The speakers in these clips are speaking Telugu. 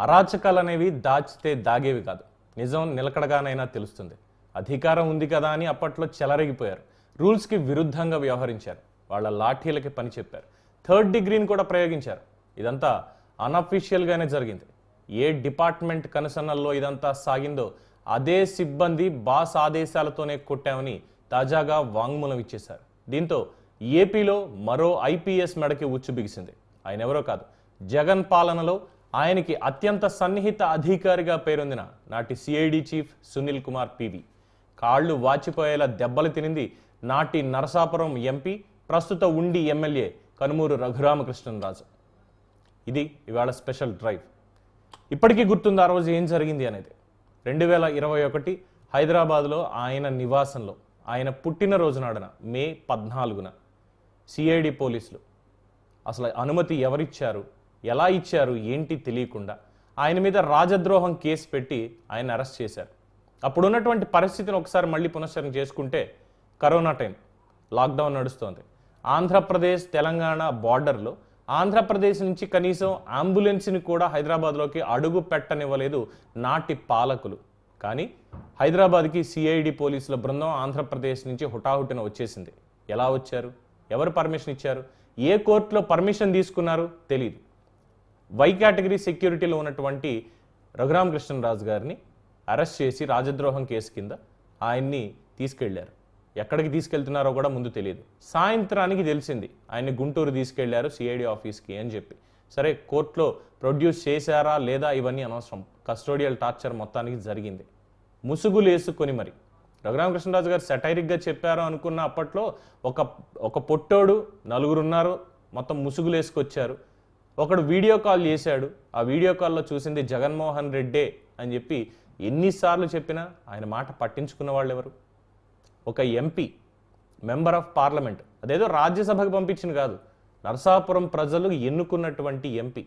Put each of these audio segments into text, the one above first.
అరాచకాలు అనేవి దాచితే దాగేవి కాదు, నిజం నిలకడగానైనా తెలుస్తుంది. అధికారం ఉంది కదా అని అప్పట్లో చెలరేగిపోయారు. రూల్స్కి విరుద్ధంగా వ్యవహరించారు. వాళ్ళ లాఠీలకి పని చెప్పారు. థర్డ్ డిగ్రీని కూడా ప్రయోగించారు. ఇదంతా అన్అఫీషియల్గానే జరిగింది. ఏ డిపార్ట్మెంట్ కనుసన్నల్లో ఇదంతా సాగిందో అదే సిబ్బంది బాస్ ఆదేశాలతోనే కొట్టామని తాజాగా వాంగ్మూలం ఇచ్చేశారు. దీంతో ఏపీలో మరో ఐపీఎస్ మెడకి ఉచ్చు బిగిసింది. ఆయన ఎవరో కాదు, జగన్ పాలనలో ఆయనకి అత్యంత సన్నిహిత అధికారిగా పేరొందిన నాటి CID chief Sunil Kumar PV. కాళ్ళు వాచిపోయేలా దెబ్బలు తినింది నాటి నరసాపురం ఎంపీ, ప్రస్తుత ఉండి ఎమ్మెల్యే కనుమూరు రఘురామకృష్ణరాజు. ఇది ఇవాళ స్పెషల్ డ్రైవ్. ఇప్పటికీ గుర్తుంది ఆ రోజు ఏం జరిగింది అనేది. 2021 హైదరాబాద్లో ఆయన నివాసంలో ఆయన పుట్టినరోజు నాడున మే 14న సిఐడి పోలీసులు అసలు అనుమతి ఎవరిచ్చారు, ఎలా ఇచ్చారు ఏంటి తెలియకుండా ఆయన మీద రాజద్రోహం కేసు పెట్టి ఆయన అరెస్ట్ చేశారు. అప్పుడున్నటువంటి పరిస్థితిని ఒకసారి మళ్ళీ పునశ్చరణ చేసుకుంటే, కరోనా టైం, లాక్డౌన్ నడుస్తోంది. ఆంధ్రప్రదేశ్ తెలంగాణ బార్డర్లో ఆంధ్రప్రదేశ్ నుంచి కనీసం అంబులెన్స్ని కూడా హైదరాబాద్లోకి అడుగు పెట్టనివ్వలేదు నాటి పాలకులు. కానీ హైదరాబాద్కి సిఐడి పోలీసుల బృందం ఆంధ్రప్రదేశ్ నుంచి హుటాహుటిన వచ్చేసింది. ఎలా వచ్చారు, ఎవరు పర్మిషన్ ఇచ్చారు, ఏ కోర్టులో పర్మిషన్ తీసుకున్నారు తెలియదు. వై కేటగిరీ సెక్యూరిటీలో ఉన్నటువంటి రఘురామకృష్ణరాజు గారిని అరెస్ట్ చేసి రాజద్రోహం కేసు కింద ఆయన్ని తీసుకెళ్లారు. ఎక్కడికి తీసుకెళ్తున్నారో కూడా ముందు తెలియదు. సాయంత్రానికి తెలిసింది ఆయన్ని గుంటూరు తీసుకెళ్లారు సిఐడి ఆఫీస్కి అని చెప్పి. సరే, కోర్టులో ప్రొడ్యూస్ చేశారా లేదా ఇవన్నీ అనవసరం. కస్టోడియల్ టార్చర్ మొత్తానికి జరిగింది. ముసుగులేసుకొని మరి రఘురామకృష్ణరాజు గారు సెటైరిక్గా చెప్పారు అనుకున్న అప్పట్లో ఒక పొట్టోడు, నలుగురు ఉన్నారు, మొత్తం ముసుగులేసుకొచ్చారు. ఒకడు వీడియో కాల్ చేశాడు. ఆ వీడియో కాల్లో చూసింది జగన్మోహన్ రెడ్డే అని చెప్పి ఎన్నిసార్లు చెప్పినా ఆయన మాట పట్టించుకున్న వాళ్ళు ఎవరు? ఒక ఎంపీ, మెంబర్ ఆఫ్ పార్లమెంట్, అదేదో రాజ్యసభకు పంపించింది కాదు, నరసాపురం ప్రజలు ఎన్నుకున్నటువంటి ఎంపీ.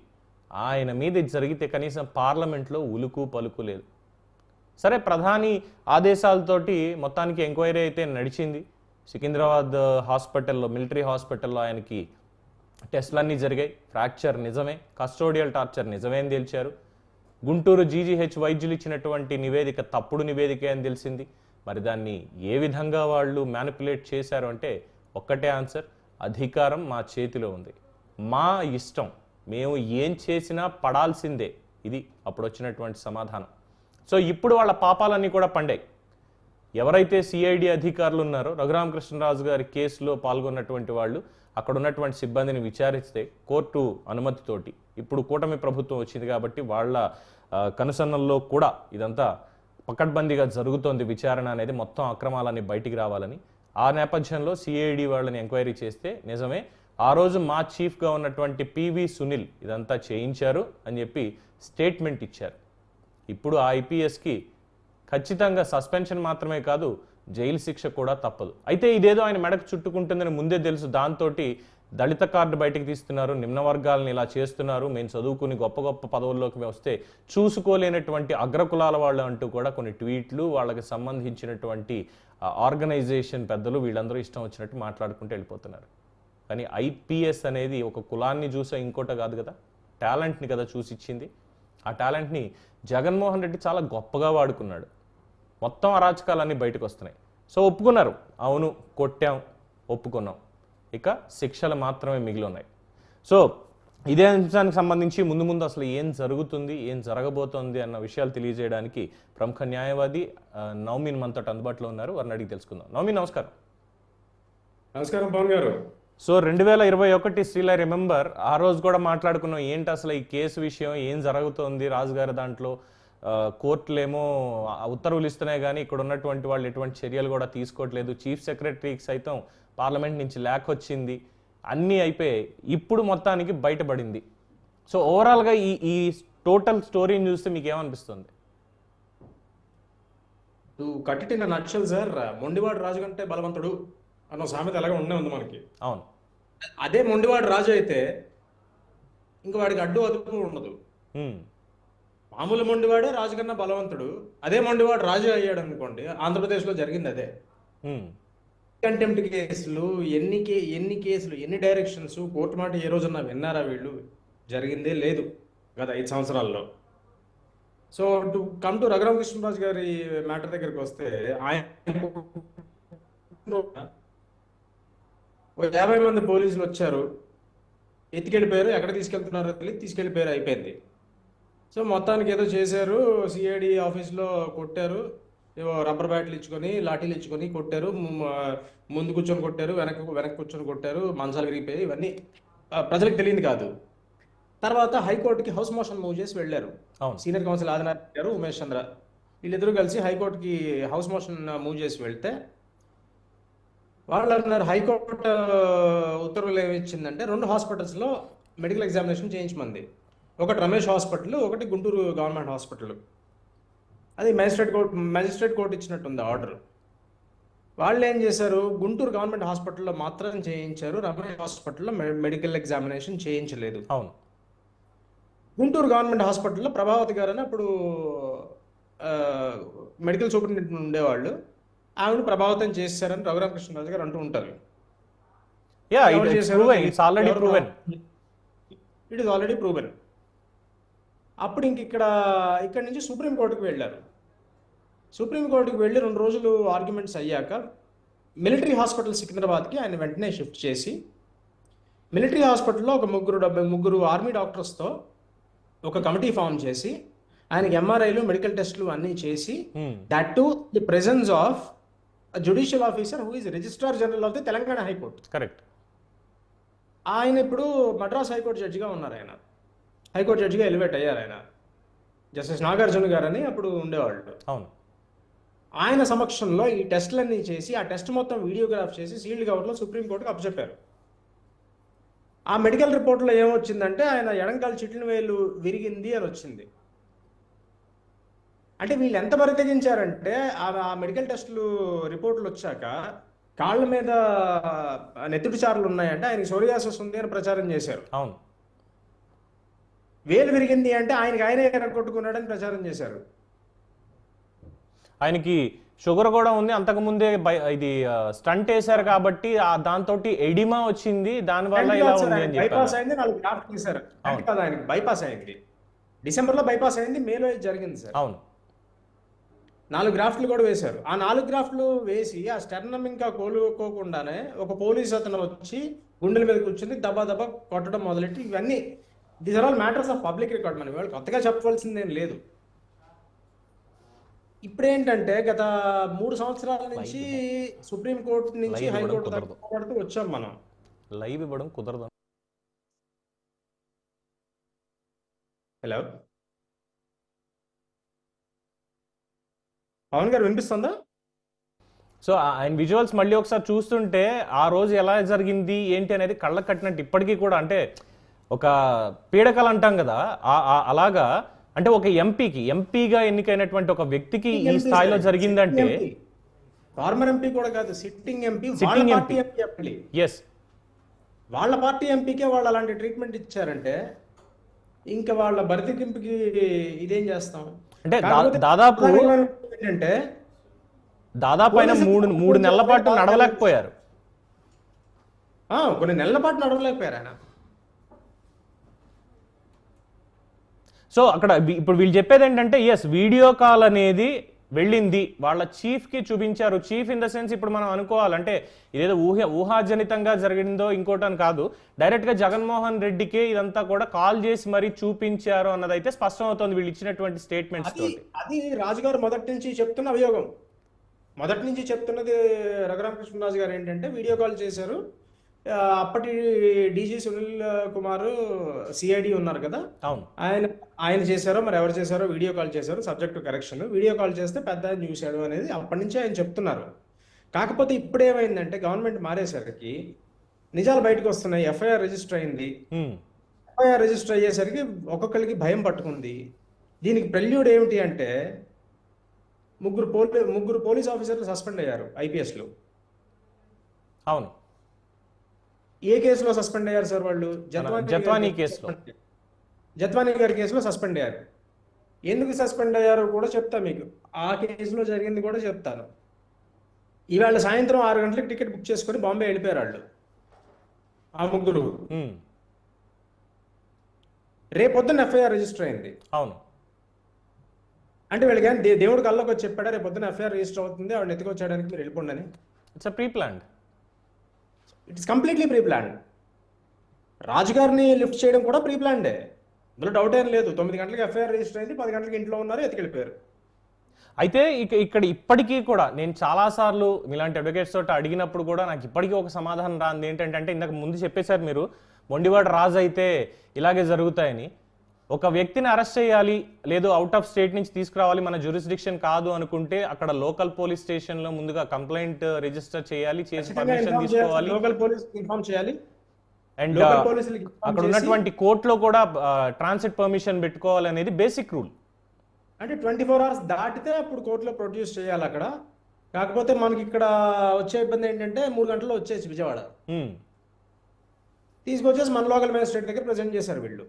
ఆయన మీద జరిగితే కనీసం పార్లమెంట్లో ఉలుకు పలుకు లేదు. సరే, ప్రధాని ఆదేశాలతోటి మొత్తానికి ఎంక్వైరీ అయితే నడిచింది. సికింద్రాబాద్ హాస్పిటల్లో, మిలిటరీ హాస్పిటల్లో ఆయనకి టెస్టులన్నీ జరిగాయి. ఫ్రాక్చర్ నిజమే, కస్టోడియల్ టార్చర్ నిజమే అని తేల్చారు. గుంటూరు జీజీహెచ్ వైద్యులు ఇచ్చినటువంటి నివేదిక తప్పుడు నివేదికే అని తెలిసింది. మరి దాన్ని ఏ విధంగా వాళ్ళు మ్యానిపులేట్ చేశారు అంటే ఒక్కటే ఆన్సర్, అధికారం మా చేతిలో ఉంది, మా ఇష్టం, మేము ఏం చేసినా పడాల్సిందే. ఇది అప్పుడు వచ్చినటువంటి సమాధానం. సో ఇప్పుడు వాళ్ళ పాపాలన్నీ కూడా పండాయి. ఎవరైతే సిఐడి అధికారులు ఉన్నారో, రఘురామకృష్ణరాజు గారి కేసులో పాల్గొన్నటువంటి వాళ్ళు, అక్కడ ఉన్నటువంటి సిబ్బందిని విచారిస్తే కోర్టు అనుమతితోటి, ఇప్పుడు కూటమి ప్రభుత్వం వచ్చింది కాబట్టి వాళ్ళ కనుసన్నల్లో కూడా ఇదంతా పకడ్బందీగా జరుగుతోంది విచారణ అనేది, మొత్తం అక్రమాలన్నీ బయటికి రావాలని. ఆ నేపథ్యంలో సిఐడి వాళ్ళని ఎంక్వైరీ చేస్తే నిజమే, ఆ రోజు మా చీఫ్గా ఉన్నటువంటి పివి సునీల్ ఇదంతా చేయించారు అని చెప్పి స్టేట్మెంట్ ఇచ్చారు. ఇప్పుడు ఆ ఐపీఎస్కి ఖచ్చితంగా సస్పెన్షన్ మాత్రమే కాదు, జైలు శిక్ష కూడా తప్పదు. అయితే ఇదేదో ఆయన మెడకు చుట్టుకుంటుందని ముందే తెలుసు. దాంతో దళిత కార్డు బయటకు తీస్తున్నారు, నిమ్న వర్గాలను ఇలా చేస్తున్నారు, మేము చదువుకుని గొప్ప గొప్ప పదవుల్లోకి వస్తే చూసుకోలేనటువంటి అగ్రకులాల వాళ్ళు అంటూ కూడా కొన్ని ట్వీట్లు, వాళ్ళకి సంబంధించినటువంటి ఆర్గనైజేషన్ పెద్దలు వీళ్ళందరూ ఇష్టం వచ్చినట్టు మాట్లాడుకుంటూ వెళ్ళిపోతున్నారు. కానీ ఐపీఎస్ అనేది ఒక కులాన్ని చూసే ఇంకోట కాదు కదా, టాలెంట్ని కదా చూసిచ్చింది. ఆ టాలెంట్ని జగన్మోహన్ రెడ్డి చాలా గొప్పగా వాడుకున్నాడు. మొత్తం అరాచకాలన్నీ బయటకు వస్తున్నాయి. సో ఒప్పుకున్నారు, అవును కొట్టాం, ఒప్పుకున్నాం, ఇక శిక్షలు మాత్రమే మిగిలి ఉన్నాయి. సో ఇదే అంశానికి సంబంధించి ముందు ముందు అసలు ఏం జరుగుతుంది, ఏం జరగబోతోంది అన్న విషయాలు తెలియజేయడానికి ప్రముఖ న్యాయవాది నౌమిన్ మనతో అందుబాటులో ఉన్నారు. వారిని అడిగి తెలుసుకుందాం. నౌమిన్, నమస్కారం. నమస్కారం పవన్ గారు. సో 2021 స్టిల్ ఐ రిమెంబర్, ఆ రోజు కూడా మాట్లాడుకున్నాం ఏంటి అసలు ఈ కేసు విషయం, ఏం జరుగుతోంది రాజుగారి దాంట్లో, కోర్టులేమో ఉత్తర్వులు ఇస్తున్నాయి కానీ ఇక్కడ ఉన్నటువంటి వాళ్ళు ఎటువంటి చర్యలు కూడా తీసుకోవట్లేదు, చీఫ్ సెక్రటరీకి సైతం పార్లమెంట్ నుంచి లేఖ వచ్చింది, అన్నీ అయిపోయాయి. ఇప్పుడు మొత్తానికి బయటపడింది. సో ఓవరాల్గా ఈ టోటల్ స్టోరీని చూస్తే మీకు ఏమనిపిస్తుంది? కట్టిన నక్షల్ సార్, మొండివాడు రాజు కంటే బలవంతుడు అన్న సామెత ఎలాగ ఉంది మనకి. అవును, అదే మొండివాడు రాజు అయితే ఇంక వాడికి అడ్డు అదుపు ఉండదు. మామూలు మొండివాడే రాజు కన్నా బలవంతుడు. అదే మొండివాడు రాజు అయ్యాడు అనుకోండి, ఆంధ్రప్రదేశ్లో జరిగింది అదే. కంటెంప్ట్ కేసులు, ఎన్ని కేసులు, ఎన్ని డైరెక్షన్స్, కోర్టు మాట ఏ రోజున్నా విన్నారా వీళ్ళు? జరిగిందే లేదు గత 5 సంవత్సరాల్లో. So to come to Raghurama Krishna Raju గారి మ్యాటర్ దగ్గరికి వస్తే ఆయన ఓ 50 మంది పోలీసులు వచ్చారు, ఎత్తుకెళ్ళిపోయారు, ఎక్కడ తీసుకెళ్తున్నారో తెలియదు, తీసుకెళ్ళిపోయారు, అయిపోయింది. సో మొత్తానికి ఏదో చేశారు, సిఐడి ఆఫీస్లో కొట్టారు, ఏవో రబ్బర్ బ్యాట్లు ఇచ్చుకొని లాఠీలు ఇచ్చుకొని కొట్టారు, ముందు కూర్చొని కొట్టారు, వెనక్కి కూర్చొని కొట్టారు, మంచాలు విరిగిపోయి, ఇవన్నీ ప్రజలకు తెలియదు కాదు. తర్వాత హైకోర్టుకి హౌస్ మోషన్ మూవ్ చేసి వెళ్ళారు. అవును. సీనియర్ కౌన్సిల్ ఆదినారాయణ గారు, ఉమేష్ చంద్ర వీళ్ళిద్దరూ కలిసి హైకోర్టుకి హౌస్ మోషన్ మూవ్ చేసి వెళ్తే వాళ్ళు అన్నారు, హైకోర్టు ఉత్తర్వులు ఏమి ఇచ్చిందంటే 2 హాస్పిటల్స్లో మెడికల్ ఎగ్జామినేషన్ చేయించమంది. ఒకటి రమేష్ హాస్పిటల్, ఒకటి గుంటూరు గవర్నమెంట్ హాస్పిటల్. అది మెజిస్ట్రేట్ కోర్టు ఇచ్చినట్టుంది ఆర్డర్. వాళ్ళు ఏం చేశారు, గుంటూరు గవర్నమెంట్ హాస్పిటల్లో మాత్రం చేయించారు, రమేష్ హాస్పిటల్లో మెడికల్ ఎగ్జామినేషన్ చేయించలేదు. అవును. గుంటూరు గవర్నమెంట్ హాస్పిటల్లో ప్రభావతి గారు అని అప్పుడు మెడికల్ సూపరింటెండెంట్ ఉండేవాళ్ళు, ఆవిడ ప్రభావితం చేశారని రఘురామకృష్ణరాజు గారు అంటూ ఉంటారు. It is already proven. అప్పుడు ఇక్కడి నుంచి సుప్రీంకోర్టుకు వెళ్ళారు. సుప్రీంకోర్టుకు వెళ్ళి 2 రోజులు ఆర్గ్యుమెంట్స్ అయ్యాక మిలిటరీ హాస్పిటల్ సికింద్రాబాద్కి ఆయన వెంటనే షిఫ్ట్ చేసి, మిలిటరీ హాస్పిటల్లో ఒక ముగ్గురు ఆర్మీ డాక్టర్స్తో ఒక కమిటీ ఫామ్ చేసి ఆయనకి ఎంఆర్ఐలు మెడికల్ టెస్టులు అన్నీ చేసి, that to the presence of judicial officer who is registrar general of the Telangana high court. Correct. ఆయన ఇప్పుడు మద్రాస్ హైకోర్టు జడ్జిగా ఉన్నారు. ఆయన హైకోర్టు జడ్జిగా ఎలివేట్ అయ్యారు. ఆయన జస్టిస్ నాగార్జున గారు అని అప్పుడు ఉండేవాళ్ళు. అవును. ఆయన సమక్షంలో ఈ టెస్టులన్నీ చేసి, ఆ టెస్ట్ మొత్తం వీడియోగ్రాఫ్ చేసి సీల్డ్ కవర్లో సుప్రీంకోర్టుకు అప్పచెప్పారు. ఆ మెడికల్ రిపోర్ట్లో ఏమొచ్చిందంటే ఆయన ఎడంకాలు చిట్లిన వేలు విరిగింది అని వచ్చింది. అంటే వీళ్ళు ఎంత బరితెగించారంటే ఆ మెడికల్ టెస్టులు రిపోర్ట్లు వచ్చాక కాళ్ళ మీద నెత్తుటి చారులు ఉన్నాయంటే ఆయనకి సోరియాసిస్ ఉంది అని ప్రచారం చేశారు. అవును. వేలు విరిగింది అంటే ఆయనే కొట్టుకున్నాడని ప్రచారం చేశారు. ఆయనకి షుగర్ కూడా ఉంది, అంతకుముందే ఇది స్టంట్ వేశారు కాబట్టి దాంతో ఎడిమా వచ్చింది, దానివల్ల ఇలా ఉంది అని బైపాస్ అయింది, 4 గ్రాఫ్ట్లు వేశారు. అంటే కాదు, ఆయనకి బైపాస్ అయింది, డిసెంబర్లో బైపాస్ అయింది, మేలో జరిగింది సార్. అవును. 4 గ్రాఫ్ట్లు కూడా వేశారు. ఆ 4 గ్రాఫ్ట్లు వేసి ఆ స్టెర్నమ్ ఇంకా కోలుకోకుండానే ఒక పోలీస్ అతను వచ్చి గుండెల మీద కూర్చుని దబా దబా కొట్టడం మొదలెట్టి, ఇవన్నీ these are all matters of public record. మనం వాళ్ళు కొత్తగా చెప్పవలసిందేం లేదు. ఇప్పుడేంటంటే గత 3 సంవత్సరాల నుంచి సుప్రీంకోర్టు నుంచి హైకోర్టు దాకా వచ్చాం మనం. లైవ్ ఇవ్వడం కుదరదు. హలో పవన్ గారు, వినిపిస్తుందా? సో ఆయన విజువల్స్ మళ్ళీ ఒకసారి చూస్తుంటే ఆ రోజు ఎలా జరిగింది ఏంటి అనేది కళ్ళకు కట్టినట్టు ఇప్పటికీ కూడా, అంటే ఒక పీడకలు అంటాం కదా, అలాగా. అంటే ఒక ఎంపీగా ఎన్నికైనటువంటి ఒక వ్యక్తికి ఈ స్థాయిలో జరిగిందంటే, ఫార్మర్ ఎంపీ కూడా కాదు, సిట్టింగ్ ఎంపీ. ఎస్, వాళ్ళ పార్టీ ఎంపీకే వాళ్ళు అలాంటి ట్రీట్మెంట్ ఇచ్చారంటే ఇంకా వాళ్ళ బరితెగింపుకి ఇదేం చేస్తాం? అంటే దాదాపు ఆయన 3 నెలల పాటు నడవలేకపోయారు. కొన్ని నెలల పాటు నడవలేకపోయారు ఆయన. సో అక్కడ ఇప్పుడు వీళ్ళు చెప్పేది ఏంటంటే, ఎస్, వీడియో కాల్ అనేది వెళ్ళింది, వాళ్ళ చీఫ్కి చూపించారు. చీఫ్ ఇన్ ద సెన్స్ ఇప్పుడు మనం అనుకోవాలంటే ఇదేదో ఊహాజనితంగా జరిగిందో ఇంకోటని కాదు, డైరెక్ట్గా జగన్మోహన్ రెడ్డికే ఇదంతా కూడా కాల్ చేసి మరీ చూపించారు అన్నదైతే స్పష్టం అవుతుంది వీళ్ళు ఇచ్చినటువంటి స్టేట్మెంట్స్ తోటి. అది రాజుగారు మొదటి నుంచి చెప్తున్న అభియోగం. మొదటి నుంచి చెప్తున్నది రఘురామకృష్ణరాజు గారు ఏంటంటే, వీడియో కాల్ చేశారు. అప్పటి డీజీ సునీల్ కుమార్ సిఐడి ఉన్నారు కదా, ఆయన చేశారో మరి ఎవరు చేశారో వీడియో కాల్ చేశారు, సబ్జెక్ట్ కరెక్షన్. వీడియో కాల్ చేస్తే పెద్ద ఆయన చూశాడు అనేది అప్పటి నుంచే ఆయన చెప్తున్నారు. కాకపోతే ఇప్పుడు ఏమైందంటే గవర్నమెంట్ మారేసరికి నిజాలు బయటకు వస్తున్నాయి. ఎఫ్ఐఆర్ రిజిస్టర్ అయింది. ఎఫ్ఐఆర్ రిజిస్టర్ అయ్యేసరికి ఒక్కొక్కరికి భయం పట్టుకుంది. దీనికి ప్రెల్యూడ్ ఏమిటి అంటే, ముగ్గురు పోలీస్ ఆఫీసర్లు సస్పెండ్ అయ్యారు ఐపీఎస్లో. అవును. ఏ కేసులో సస్పెండ్ అయ్యారు సార్ వాళ్ళు? జత్వానీ కేసులో. జత్వానీ గారి కేసులో సస్పెండ్ అయ్యారు. ఎందుకు సస్పెండ్ అయ్యారో కూడా చెప్తా మీకు. ఆ కేసులో జరిగింది కూడా చెప్తాను. ఇవాళ సాయంత్రం 6 గంటలకు టికెట్ బుక్ చేసుకొని బాంబే వెళ్ళిపోయారు వాళ్ళు, ఆ ముగ్గురు. రేపొద్దున ఎఫ్ఐఆర్ రిజిస్టర్ అయింది. అవును. అంటే వీళ్ళకి ఏం దేవుడు కల్లోకి వచ్చి చెప్పాడా రేపు పొద్దున ఎఫ్ఐఆర్ రిజిస్టర్ అవుతుంది ఆవిడ ఎత్తుకొచ్చేయడానికి మీరు వెళ్ళిపోండి అని. It's pre planned. It's completely pre planned. రాజుగారిని లిఫ్ట్ చేయడం కూడా ప్రీ ప్లాన్డే, ఇందులో డౌట్ ఏం లేదు. 9 గంటలకు ఎఫ్ఐఆర్ రిజిస్టర్ అయింది, 10 గంటలకు ఇంట్లో ఉన్నారు, ఎత్తుకెళ్ళిపోయారు. అయితే ఇక్కడ ఇప్పటికీ కూడా నేను చాలాసార్లు మీలాంటి అడ్వకేట్స్ తోటి అడిగినప్పుడు కూడా నాకు ఇప్పటికీ ఒక సమాధానం రాంది ఏంటంటే, ఇందాక ముందు చెప్పేశారు మీరు మొండివాడు రాజు అయితే ఇలాగే జరుగుతాయని. ఒక వ్యక్తిని అరెస్ట్ చేయాలి, లేదు అవుట్ ఆఫ్ స్టేట్ నుంచి తీసుకురావాలి, మన జ్యూరిస్డిక్షన్ కాదు అనుకుంటే అక్కడ లోకల్ పోలీస్ స్టేషన్ లో ముందుగా కంప్లైంట్ రిజిస్టర్ చేయాలి, చేసి పర్మిషన్ తీసుకోవాలి, లోకల్ పోలీస్ ఇన్ఫార్మ్ చేయాలి, అండ్ అక్కడ ఉన్నటువంటి కోర్టులో కూడా ట్రాన్సిట్ పర్మిషన్ పెట్టుకోవాలి అనేది బేసిక్ రూల్. అంటే 24 hours దాటితే అప్పుడు కోర్టులో ప్రొడ్యూస్ చేయాలి అక్కడ. కాకపోతే మనకి ఇక్కడ వచ్చే ఇబ్బంది ఏంటంటే 3 గంటల్లో వచ్చేసి విజయవాడ తీసుకొచ్చేసి మన లోకల్ మ్యాజిస్ట్రేట్ దగ్గర ప్రజెంట్ చేశారు వీళ్ళు.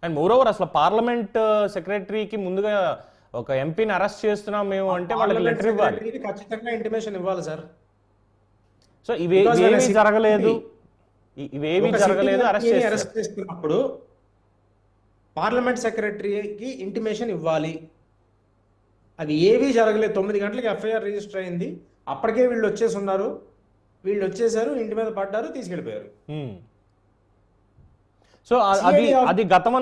అండ్ మోరోవర్ అసలు పార్లమెంట్ సెక్రటరీకి ముందుగా ఒక ఎంపీని అరెస్ట్ చేస్తున్నాం మేము అంటే వాళ్ళకి లెటర్ ఇవ్వాలి, ఖచ్చితంగా ఇంటిమేషన్ ఇవ్వాలి సార్. సో ఇవేమీ జరగలేదు, అరెస్ట్ చేస్తున్నప్పుడు పార్లమెంట్ సెక్రటరీకి ఇంటిమేషన్ ఇవ్వాలి. అది ఏవీ జరగలేదు. 9 గంటలకి ఎఫ్ఐఆర్ రిజిస్టర్ అయింది, అప్పటికే వీళ్ళు వచ్చేసి ఉన్నారు, వీళ్ళు వచ్చేసారు, ఇంటి మీద పడ్డారు, తీసుకెళ్ళిపోయారు. సో అది గతం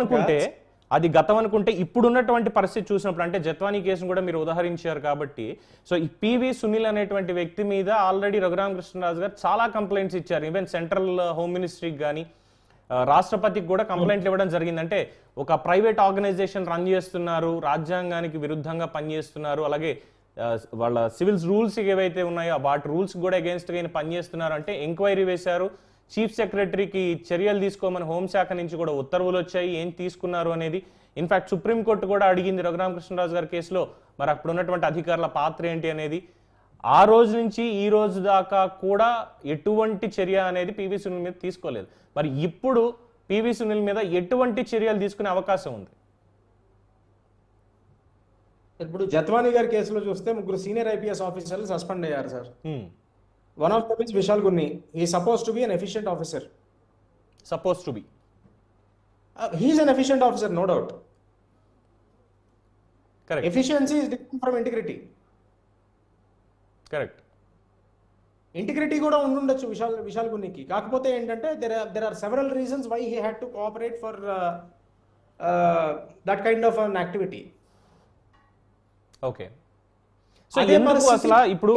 అనుకుంటే ఇప్పుడున్నటువంటి పరిస్థితి చూసినప్పుడు, అంటే జత్వానీ కేసును కూడా మీరు ఉదాహరించారు కాబట్టి, సో ఈ పివి సునీల్ అనేటువంటి వ్యక్తి మీద ఆల్రెడీ రఘురామకృష్ణరాజు గారు చాలా కంప్లైంట్స్ ఇచ్చారు. ఈవెన్ సెంట్రల్ హోమ్ మినిస్ట్రీకి కానీ రాష్ట్రపతికి కూడా కంప్లైంట్లు ఇవ్వడం జరిగింది. అంటే ఒక ప్రైవేట్ ఆర్గనైజేషన్ రన్ చేస్తున్నారు, రాజ్యాంగానికి విరుద్ధంగా పనిచేస్తున్నారు, అలాగే వాళ్ళ సివిల్స్ రూల్స్ ఏవైతే ఉన్నాయో వాటి రూల్స్ కూడా అగేన్స్ట్గా పనిచేస్తున్నారు అంటే ఎంక్వైరీ వేశారు. చీఫ్ సెక్రటరీకి చర్యలు తీసుకోమని హోంశాఖ నుంచి కూడా ఉత్తర్వులు వచ్చాయి, ఏం తీసుకున్నారు అనేది. ఇన్ఫాక్ట్ సుప్రీంకోర్టు కూడా అడిగింది రఘురామకృష్ణరాజు గారి కేసులో మరి అప్పుడు ఉన్నటువంటి అధికారుల పాత్ర ఏంటి అనేది. ఆ రోజు నుంచి ఈ రోజు దాకా కూడా ఎటువంటి చర్య అనేది పివి సునీల్ మీద తీసుకోలేదు. మరి ఇప్పుడు పివి సునీల్ మీద ఎటువంటి చర్యలు తీసుకునే అవకాశం ఉంది? ఇప్పుడు జత్వానీ గారి కేసులో చూస్తే 3 సీనియర్ ఐపీఎస్ ఆఫీసర్లు సస్పెండ్ అయ్యారు sir. One of them is Vishal Gunni. He is supposed to be an efficient officer. Supposed to be. He is an efficient officer, no doubt. Correct. Efficiency is different from integrity. Correct. Integrity కూడా ఉండొచ్చు విశాల్ గున్నికి. కాకపోతే ఏంటంటే there are several reasons why he had to cooperate for that kind of an activity. Okay. So ఎందుకు అసలు ఇప్పుడు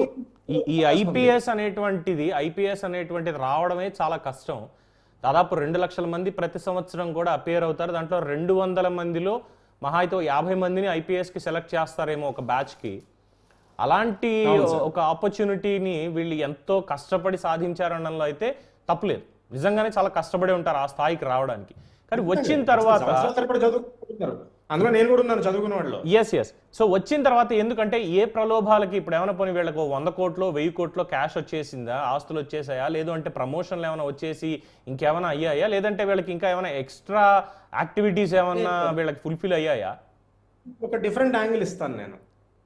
ఈ ఐపీఎస్ అనేటువంటిది రావడమే చాలా కష్టం. దాదాపు 2 లక్షల మంది ప్రతి సంవత్సరం కూడా అపేర్ అవుతారు. దాంట్లో 200 మందిలో మహా అయితే 50 మందిని ఐపీఎస్కి సెలెక్ట్ చేస్తారేమో ఒక బ్యాచ్కి. అలాంటి ఒక ఆపర్చునిటీని వీళ్ళు ఎంతో కష్టపడి సాధించారనడంలో అయితే తప్పులేదు. నిజంగానే చాలా కష్టపడి ఉంటారు ఆ స్థాయికి రావడానికి. కానీ వచ్చిన తర్వాత అందులో నేను కూడా ఉన్నాను చదువుకున్న వాళ్ళు. ఎస్. సో వచ్చిన తర్వాత ఎందుకంటే ఏ ప్రలోభాలకి ఇప్పుడు ఏమైనా పోనీ వీళ్ళకు 100 కోట్లు 1000 కోట్లు క్యాష్ వచ్చేసిందా, ఆస్తులు వచ్చేసాయా, లేదు అంటే ప్రమోషన్లు ఏమైనా వచ్చేసి ఇంకేమైనా అయ్యాయా, లేదంటే వీళ్ళకి ఇంకా ఏమైనా ఎక్స్ట్రా యాక్టివిటీస్ ఏమైనా వీళ్ళకి ఫుల్ఫిల్ అయ్యాయా? ఒక డిఫరెంట్ యాంగిల్ ఇస్తాను నేను.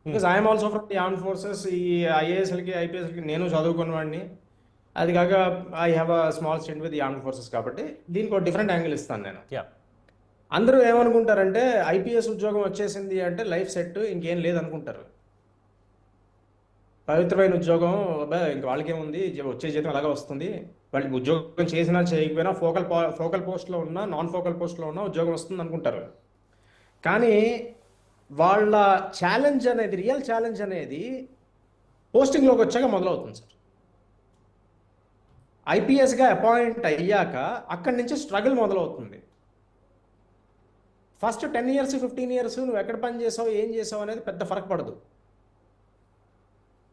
Because I'm also from the armed forces. ఈ ఐఏఎస్లకి ఐపీఎస్లకి నేను చదువుకున్నవాడిని. అది కాక I have a small stent with the armed forces కాబట్టి దీనికి ఒక డిఫరెంట్ యాంగిల్ ఇస్తాను నేను. అందరూ ఏమనుకుంటారంటే ఐపీఎస్ ఉద్యోగం వచ్చేసింది అంటే లైఫ్ సెట్, ఇంకేం లేదనుకుంటారు. పవిత్రమైన ఉద్యోగం, ఇంక వాళ్ళకేముంది, వచ్చే జీతం అలాగే వస్తుంది, వాళ్ళకి ఉద్యోగం చేసినా చేయకపోయినా ఫోకల్ పోస్ట్లో ఉన్నా నాన్ ఫోకల్ పోస్ట్లో ఉన్నా ఉద్యోగం వస్తుంది అనుకుంటారు. కానీ వాళ్ళ ఛాలెంజ్ అనేది, రియల్ ఛాలెంజ్ అనేది పోస్టింగ్లోకి వచ్చాక మొదలవుతుంది సార్. ఐపీఎస్గా అపాయింట్ అయ్యాక అక్కడి నుంచి స్ట్రగుల్ మొదలవుతుంది. ఫస్ట్ 10 years 15 years నువ్వు ఎక్కడ పని చేసావు, ఏం చేసావు అనేది పెద్ద ఫరక్ పడదు.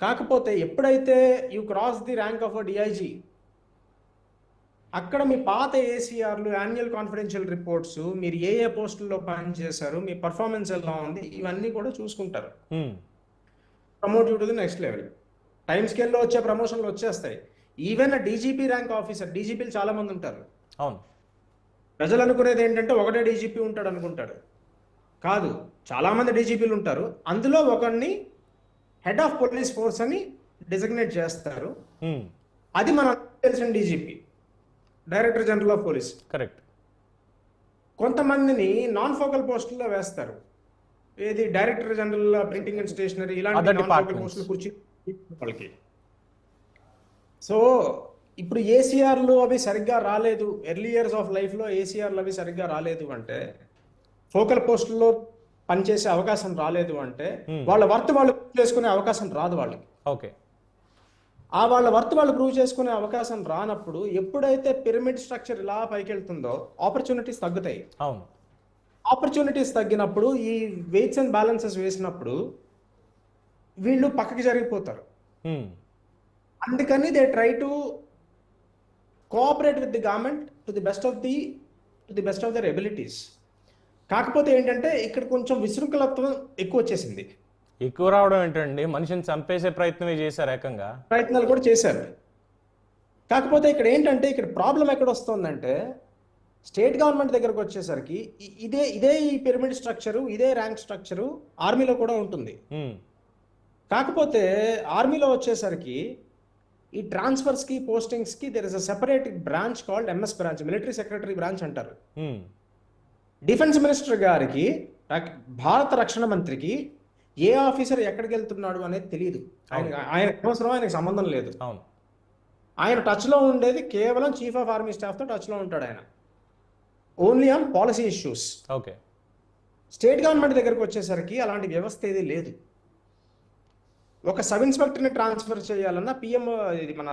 కాకపోతే ఎప్పుడైతే you cross the rank of DIG, అక్కడ మీ పాత ఏసీఆర్లు, యాన్యువల్ కాన్ఫిడెన్షియల్ రిపోర్ట్స్, మీరు ఏ పోస్టుల్లో పని చేశారు, మీ పర్ఫార్మెన్స్ ఎలా ఉంది, ఇవన్నీ కూడా చూసుకుంటారు. Promote you to the next level. Time స్కేల్లో వచ్చే ప్రమోషన్లు వచ్చేస్తాయి. ఈవెన్ డీజీపీ ర్యాంక్ ఆఫీసర్, డీజీపీలు చాలా మంది ఉంటారు. అవును. ప్రజలు అనుకునేది ఏంటంటే ఒకటే డీజీపీ ఉంటాడు అనుకుంటాడు. కాదు, చాలామంది డీజీపీలు ఉంటారు. అందులో ఒకరిని హెడ్ ఆఫ్ పోలీస్ ఫోర్స్ అని డిజిగ్నేట్ చేస్తారు. అది మనకు తెలిసిన DGP, director general of police. Correct. కొంతమందిని నాన్ ఫోకల్ పోస్టుల్లో వేస్తారు. ఏది director general printing and stationery ఇలాంటి Other నాన్ లోకల్ departments. పోస్టులు కూర్చి వాళ్ళకి. సో ఇప్పుడు ఏసీఆర్లు అవి సరిగ్గా రాలేదు, ఎర్లీ ఇయర్స్ ఆఫ్ లైఫ్లో ఏసీఆర్లు అవి సరిగ్గా రాలేదు అంటే, ఫోకల్ పోస్టుల్లో పనిచేసే అవకాశం రాలేదు అంటే, వాళ్ళ వర్త్ వాళ్ళు ప్రూవ్ చేసుకునే అవకాశం రాదు వాళ్ళకి. ఓకే. ఆ వాళ్ళ వర్త్ వాళ్ళు ప్రూవ్ చేసుకునే అవకాశం రానప్పుడు, ఎప్పుడైతే పిరమిడ్ స్ట్రక్చర్ ఇలా పైకి వెళ్తుందో ఆపర్చునిటీస్ తగ్గుతాయి. అవును. ఆపర్చునిటీస్ తగ్గినప్పుడు ఈ వెయిట్స్ అండ్ బ్యాలెన్సెస్ వేసినప్పుడు వీళ్ళు పక్కకి జరిగిపోతారు. అందుకని they try to cooperate with the government to the best of their abilities. కాకపోతే ఏంటంటే ఇక్కడ కొంచెం విశృంఖలత్వం ఎక్కువ వచ్చేసింది. ఎక్కువ రావడం ఏంటండి, మనిషిని చంపేసే ప్రయత్నమే చేశారు ఏకంగా. ప్రయత్నాలు కూడా చేశారు. కాకపోతే ఇక్కడ ఏంటంటే ఇక్కడ ప్రాబ్లం ఎక్కడ వస్తుందంటే, స్టేట్ గవర్నమెంట్ దగ్గరకు వచ్చేసరికి ఇదే ఈ పిరమిడ్ స్ట్రక్చరు, ఇదే ర్యాంక్ స్ట్రక్చరు ఆర్మీలో కూడా ఉంటుంది. కాకపోతే ఆర్మీలో వచ్చేసరికి ఈ ట్రాన్స్ఫర్స్కి పోస్టింగ్స్కి there is a separate branch called MS branch, military secretary branch అంటారు. డిఫెన్స్ మినిస్టర్ గారికి, భారత రక్షణ మంత్రికి ఏ ఆఫీసర్ ఎక్కడికి వెళ్తున్నాడు అనేది తెలియదు. ఆయన అవసరం, ఆయనకు సంబంధం లేదు. ఆయన టచ్లో ఉండేది కేవలం చీఫ్ ఆఫ్ ఆర్మీ స్టాఫ్తో టచ్లో ఉంటాడు ఆయన, only on policy issues. Okay. State government దగ్గరకు వచ్చేసరికి అలాంటి వ్యవస్థ ఏది లేదు. ఒక సబ్ ఇన్స్పెక్టర్ని ట్రాన్స్ఫర్ చేయాలన్నా పిఎం, ఇది మన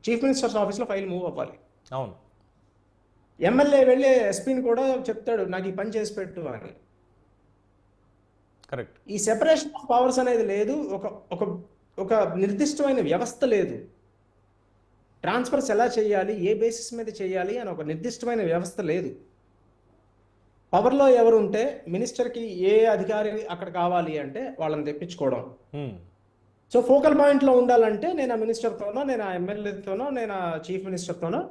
చీఫ్ మినిస్టర్స్ ఆఫీస్లో ఫైల్ మూవ్ అవ్వాలి. అవును. ఎమ్మెల్యే వెళ్ళి ఎస్పీని కూడా చెప్తాడు నాకు ఈ పని చేసి పెట్టు అని. కరెక్ట్. ఈ సెపరేషన్ ఆఫ్ పవర్స్ అనేది లేదు. ఒక నిర్దిష్టమైన వ్యవస్థ లేదు. ట్రాన్స్ఫర్స్ ఎలా చేయాలి, ఏ బేసిస్ మీద చేయాలి అని ఒక నిర్దిష్టమైన వ్యవస్థ లేదు. పవర్లో ఎవరు ఉంటే మినిస్టర్కి ఏ అధికారి అక్కడ కావాలి అంటే వాళ్ళని తెప్పించుకోవడం. సో ఫోకల్ పాయింట్లో ఉండాలంటే నేను ఆ మినిస్టర్తోనో, నేను ఆ ఎమ్మెల్యేతోనో, నేను ఆ చీఫ్ మినిస్టర్తోనో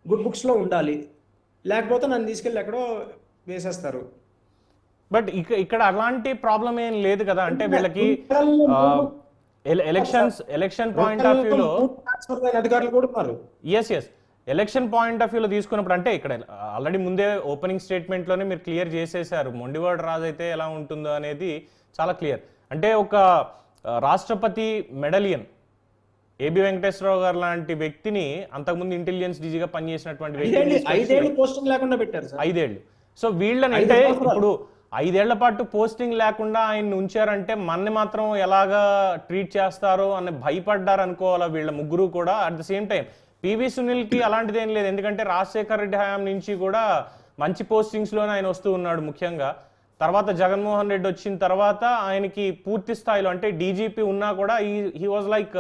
గుడ్ బుక్స్లో ఉండాలి, లేకపోతే నన్ను తీసుకెళ్ళి ఎక్కడో వేసేస్తారు. బట్ ఇక్కడ అలాంటి ప్రాబ్లం ఏం లేదు కదా. అంటే వీళ్ళకి ఎలక్షన్ పాయింట్ ఆఫ్ వ్యూలో అధికారులు కూడా ఉన్నారు. ఎస్ ఎలక్షన్ పాయింట్ ఆఫ్ వ్యూలో తీసుకున్నప్పుడు, అంటే ఇక్కడ ఆల్రెడీ ముందే ఓపెనింగ్ స్టేట్మెంట్లోనే మీరు క్లియర్ చేసేసారు మొండివాడు రాజు అయితే ఎలా ఉంటుందో అనేది చాలా క్లియర్. అంటే ఒక రాష్ట్రపతి మెడలియన్ ఏబి వెంకటేశ్వరరావు గారు లాంటి వ్యక్తిని అంతకుముందు ఇంటెలిజెన్స్ డీజీగా పనిచేసినటువంటి వ్యక్తి 5 ఏళ్ళు పోస్టింగ్ లేకుండా పెట్టారు. 5 ఏళ్ళు. సో వీళ్ళని అంటే ఇప్పుడు 5 ఏళ్ల పాటు పోస్టింగ్ లేకుండా ఆయన ఉంచారంటే మనని మాత్రం ఎలాగా ట్రీట్ చేస్తారో అని భయపడ్డారు అనుకోవాలా వీళ్ళ ముగ్గురు కూడా. At the same time PV సునీల్కి అలాంటిది ఏం లేదు, ఎందుకంటే రాజశేఖర్ రెడ్డి హయాం నుంచి కూడా మంచి పోస్టింగ్స్లోనే ఆయన వస్తూ ఉన్నాడు. ముఖ్యంగా తర్వాత జగన్మోహన్ రెడ్డి వచ్చిన తర్వాత ఆయనకి పూర్తి స్థాయిలో, అంటే డీజీపీ ఉన్నా కూడా he was like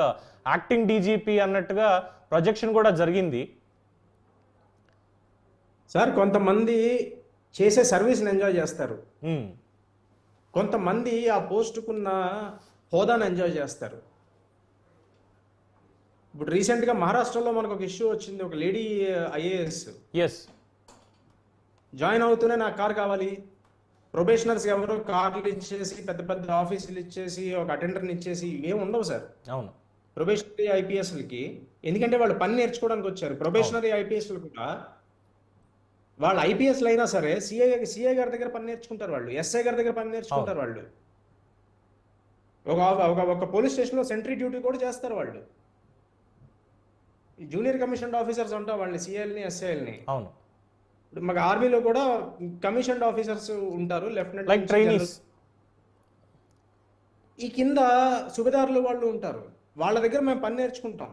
acting DGP అన్నట్టుగా ప్రొజెక్షన్ కూడా జరిగింది. సార్ కొంతమంది చేసే సర్వీస్ని ఎంజాయ్ చేస్తారు, కొంతమంది ఆ పోస్టుకున్న హోదాను ఎంజాయ్ చేస్తారు. ఇప్పుడు రీసెంట్గా మహారాష్ట్రలో మనకు ఒక ఇష్యూ వచ్చింది. ఒక లేడీ ఐఏఎస్ జాయిన్ అవుతూనే నాకు కార్ కావాలి, ప్రొబేషనర్స్ ఎవరు కార్లు ఇచ్చేసి పెద్ద పెద్ద ఆఫీసులు ఇచ్చేసి ఒక అటెండర్ని ఇచ్చేసి ఇవేం ఉండవు సార్. అవును. ప్రొబేషనరీ ఐపీఎస్లకి, ఎందుకంటే వాళ్ళు పని నేర్చుకోవడానికి వచ్చారు. ప్రొబేషనరీ ఐపీఎస్లు కూడా వాళ్ళు ఐపీఎస్లు అయినా సరే సిఐ గారి దగ్గర పని నేర్చుకుంటారు, వాళ్ళు ఎస్ఐ గారి దగ్గర పని నేర్చుకుంటారు, వాళ్ళు ఒక పోలీస్ స్టేషన్లో సెంట్రీ డ్యూటీ కూడా చేస్తారు వాళ్ళు. జూనియర్ కమిషన్డ్ ఆఫీసర్స్ అంటారు వాళ్ళని, సిఐల్ని ఎస్ఐల్ని. అవును. ఇప్పుడు మాకు ఆర్మీలో కూడా కమిషన్డ్ ఆఫీసర్స్ ఉంటారు, లెఫ్టినెంట్ ట్రైనీస్. ఈ కింద సుబేదారులు వాళ్ళు ఉంటారు, వాళ్ళ దగ్గర మేము పని నేర్చుకుంటాం.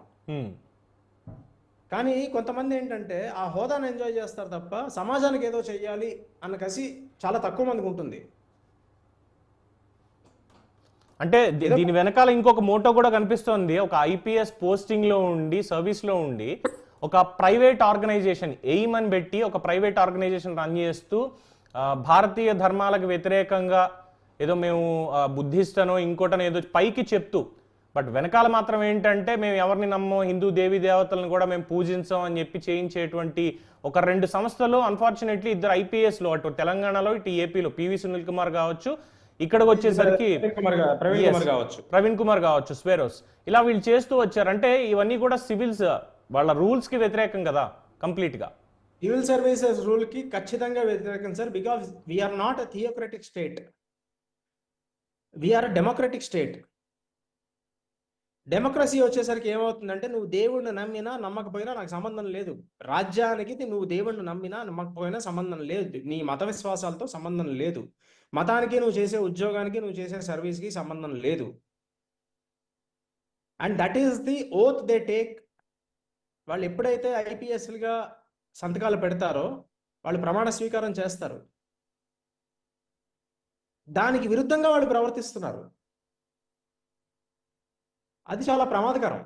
కానీ కొంతమంది ఏంటంటే ఆ హోదాను ఎంజాయ్ చేస్తారు తప్ప సమాజానికి ఏదో చెయ్యాలి అన్న కసి చాలా తక్కువ మందికి ఉంటుంది. అంటే దీని వెనకాల ఇంకొక మోటో కూడా కనిపిస్తోంది. ఒక ఐపీఎస్ పోస్టింగ్లో ఉండి, సర్వీస్లో ఉండి, ఒక ప్రైవేట్ ఆర్గనైజేషన్ ఎయిమ్ అని పెట్టి ఒక ప్రైవేట్ ఆర్గనైజేషన్ రన్ చేస్తూ భారతీయ ధర్మాలకు వ్యతిరేకంగా ఏదో మేము బుద్ధిస్టనో ఇంకోటనో ఏదో పైకి చెప్తూ, బట్ వెనకాల మాత్రం ఏంటంటే మేము ఎవరిని నమ్మో, హిందూ దేవీ దేవతలను కూడా మేము పూజించాం అని చెప్పి చేయించేటువంటి ఒక 2 సంస్థలు, అన్ఫార్చునేట్లీ 2 ఐపీఎస్లో, అటు తెలంగాణలో ఇటు ఏపీలో పివి సునీల్ కుమార్ కావచ్చు, ఇక్కడికి వచ్చేసరికి ప్రవీణ్ కుమార్ కావచ్చు, స్వేరోస్, ఇలా వీళ్ళు చేస్తూ వచ్చారు. అంటే ఇవన్నీ కూడా సివిల్స్ వాళ్ళ రూల్స్ కి వ్యతిరేకం కదా కంప్లీట్ గా. సివిల్ సర్వీసెస్ రూల్ కి ఖచ్చితంగా వ్యతిరేకం sir, because we are not a theocratic state. We are democratic state. Democracy వచ్చేసరికి ఏమవుతుందంటే, నువ్వు దేవుడిని నమ్మినా నమ్మకపోయినా నాకు సంబంధం లేదు. రాజ్యానికి నువ్వు దేవుడిని నమ్మినా నమ్మకపోయినా సంబంధం లేదు. నీ మత విశ్వాసాలతో సంబంధం లేదు. మతానికి, నువ్వు చేసే ఉద్యోగానికి, నువ్వు చేసే సర్వీస్కి సంబంధం లేదు. And that is the oath they take. వాళ్ళు ఎప్పుడైతే ఐపీఎస్లుగా సంతకాలు పెడతారో వాళ్ళు ప్రమాణ స్వీకారం చేస్తారు. దానికి విరుద్ధంగా వాళ్ళు ప్రవర్తిస్తున్నారు. అది చాలా ప్రమాదకరం.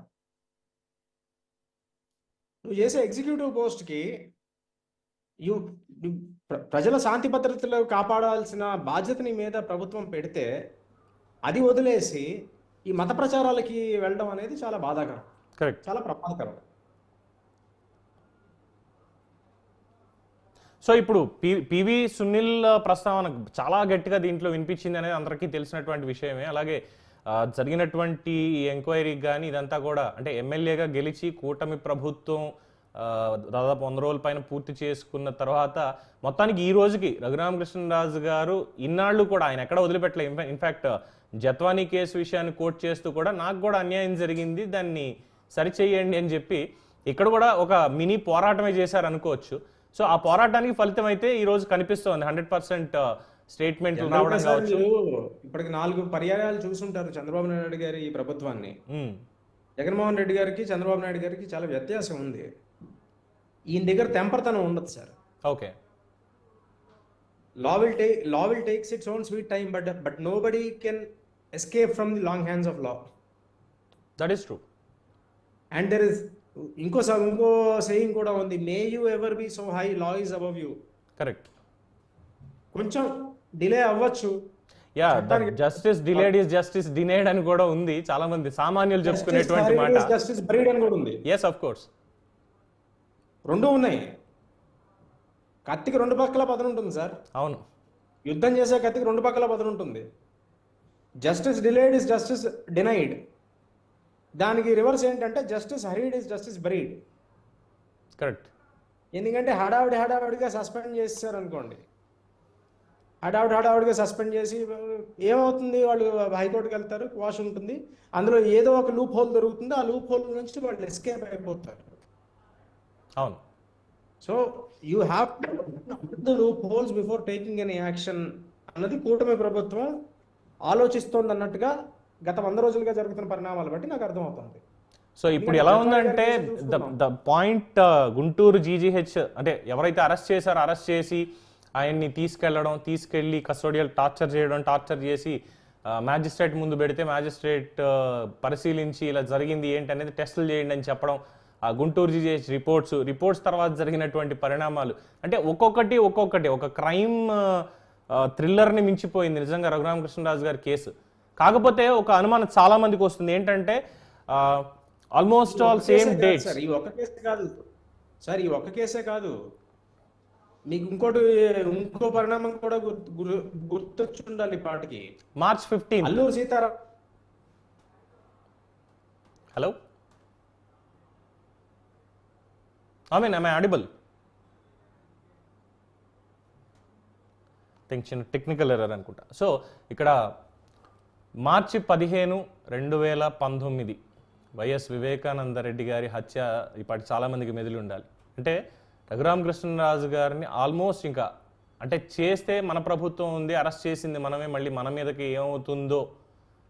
నువ్వు చేసే ఎగ్జిక్యూటివ్ పోస్ట్కి ప్రజల శాంతి భద్రతలు కాపాడాల్సిన బాధ్యత నీ మీద ప్రభుత్వం పెడితే అది వదిలేసి ఈ మత ప్రచారాలకి వెళ్ళడం అనేది చాలా బాధాకరం, కరెక్ట్, చాలా ప్రమాదకరం. సో ఇప్పుడు పివి సునీల్ ప్రస్తావన చాలా గట్టిగా దీంట్లో వినిపించింది అనేది అందరికీ తెలిసినటువంటి విషయమే. అలాగే జరిగినటువంటి ఎంక్వైరీకి కానీ ఇదంతా కూడా అంటే ఎమ్మెల్యేగా గెలిచి కూటమి ప్రభుత్వం దాదాపు 100 రోజుల పైన పూర్తి చేసుకున్న తర్వాత మొత్తానికి ఈ రోజుకి రఘురామకృష్ణరాజు గారు ఇన్నాళ్ళు కూడా ఆయన ఎక్కడ వదిలిపెట్టలేదు. ఇన్ఫ్యాక్ట్ జత్వానీ కేసు విషయాన్ని కోట్ చేస్తూ కూడా నాకు కూడా అన్యాయం జరిగింది, దాన్ని సరిచేయండి అని చెప్పి ఇక్కడ కూడా ఒక మినీ పోరాటమే చేశారు అనుకోవచ్చు. సో ఆ పోరాటానికి ఫలితం అయితే ఈ రోజు కనిపిస్తోంది. 100% స్టేట్మెంట్ రావడం కావచ్చు. ఇప్పటికి 4 పర్యాయాలు చూసుంటారు చంద్రబాబు నాయుడు గారి ఈ ప్రభుత్వాన్ని. జగన్మోహన్ రెడ్డి గారికి, చంద్రబాబు నాయుడు గారికి చాలా వ్యత్యాసం ఉంది. ఈయన దగ్గర తెంపరతనం ఉండదు sir. Okay, law will takes its own sweet time, but nobody can escape from the long hands of law. that is true. And there is ఇంకో సేయింగ్ కూడా ఉంది, may you ever B so high, law is above you. Correct. కొంచెం డిలే అవ్వచ్చు. Yeah, justice delayed is justice denied అని కూడా ఉంది. చాలా మంది సామాన్యులు చెప్పుకునేటువంటి మాట. జస్టిస్ బరీడ్ అని కూడా ఉంది. yes of course. రెండు ఉన్నాయి. కత్తికి 2 పక్కల పదన ఉంటుంది సార్. అవును, యుద్ధం చేసే కత్తికి 2 పక్కల పదన ఉంటుంది. Justice delayed is justice denied. దానికి రివర్స్ ఏంటంటే justice hurried is justice buried. Correct. ఎందుకంటే హడావుడిగా సస్పెండ్ చేశారు అనుకోండి, హడావుడిగా సస్పెండ్ చేసి ఏమవుతుంది, వాళ్ళు హైకోర్టుకి వెళ్తారు, క్వాష్ ఉంటుంది, అందులో ఏదో ఒక లూప్ హోల్ దొరుకుతుంది, ఆ లూప్ హోల్ నుంచి వాళ్ళు ఎస్కేప్ అయిపోతారు. అవును. So you have the loop holes before taking any action అన్నది కూటమి ప్రభుత్వం ఆలోచిస్తోంది అన్నట్టుగా గత 100 రోజులుగా జరుగుతున్న పరిణామాలు బట్టి నాకు అర్థమవుతుంది. సో ఇప్పుడు ఎలా ఉందంటే ద పాయింట్ గుంటూరు జీజీహెచ్ అంటే ఎవరైతే అరెస్ట్ చేశారో అరెస్ట్ చేసి ఆయన్ని తీసుకెళ్ళి కస్టోడియల్ టార్చర్ చేసి మ్యాజిస్ట్రేట్ ముందు పెడితే మ్యాజిస్ట్రేట్ పరిశీలించి ఇలా జరిగింది ఏంటి అనేది టెస్టులు చేయండి అని చెప్పడం, ఆ గుంటూరు జీజీహెచ్ రిపోర్ట్స్ తర్వాత జరిగినటువంటి పరిణామాలు అంటే ఒక్కొక్కటి ఒక క్రైమ్ థ్రిల్లర్ని మించిపోయింది నిజంగా రఘురామకృష్ణరాజు గారి కేసు. కాకపోతే ఒక అనుమానం చాలా మందికి వస్తుంది ఏంటంటే ఆల్మోస్ట్ ఆల్ సేమ్ డేట్స్. ఈ ఒక్క కేసే కాదు, మీకు ఇంకో పరిణామం కూడా గుర్తొచ్చుండాలి పాటికి. March 15 Alluri Sitaram. Hello, am I audible? చిన్న టెక్నికల్ ఎర్రర్ అనుకుంటా. సో ఇక్కడ మార్చి 15, 2019 వైఎస్ వివేకానందరెడ్డి గారి హత్య ఇప్పటి చాలామందికి మెదిలి ఉండాలి. అంటే రఘురామకృష్ణరాజు గారిని ఆల్మోస్ట్ ఇంకా అంటే చేస్తే మన ప్రభుత్వం ఉంది, అరెస్ట్ చేసింది మనమే, మళ్ళీ మన మీదకి ఏమవుతుందో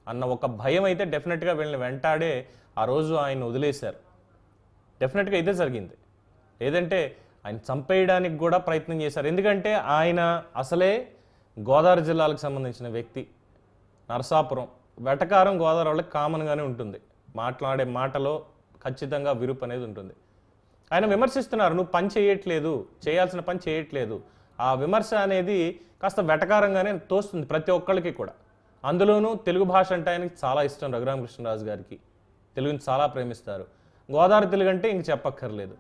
అన్న ఒక భయం అయితే డెఫినెట్గా వీళ్ళని వెంటాడే ఆ రోజు ఆయన వదిలేశారు. డెఫినెట్గా ఇదే జరిగింది. లేదంటే ఆయన చంపేయడానికి కూడా ప్రయత్నం చేశారు. ఎందుకంటే ఆయన అసలే గోదావరి జిల్లాలకు సంబంధించిన వ్యక్తి. నరసాపురం, వెటకారం గోదావరి వాళ్ళకి కామన్గానే ఉంటుంది. మాట్లాడే మాటలో ఖచ్చితంగా విరుపు అనేది ఉంటుంది. ఆయన విమర్శిస్తున్నారు, నువ్వు పని చేయట్లేదు, చేయాల్సిన పని చేయట్లేదు. ఆ విమర్శ అనేది కాస్త వెటకారంగానే తోస్తుంది ప్రతి ఒక్కళ్ళకి కూడా. అందులోనూ తెలుగు భాష అంటే ఆయనకి చాలా ఇష్టం. రఘురామకృష్ణరాజు గారికి తెలుగుని చాలా ప్రేమిస్తారు. గోదావరి తెలుగు అంటే ఇంక చెప్పక్కర్లేదు.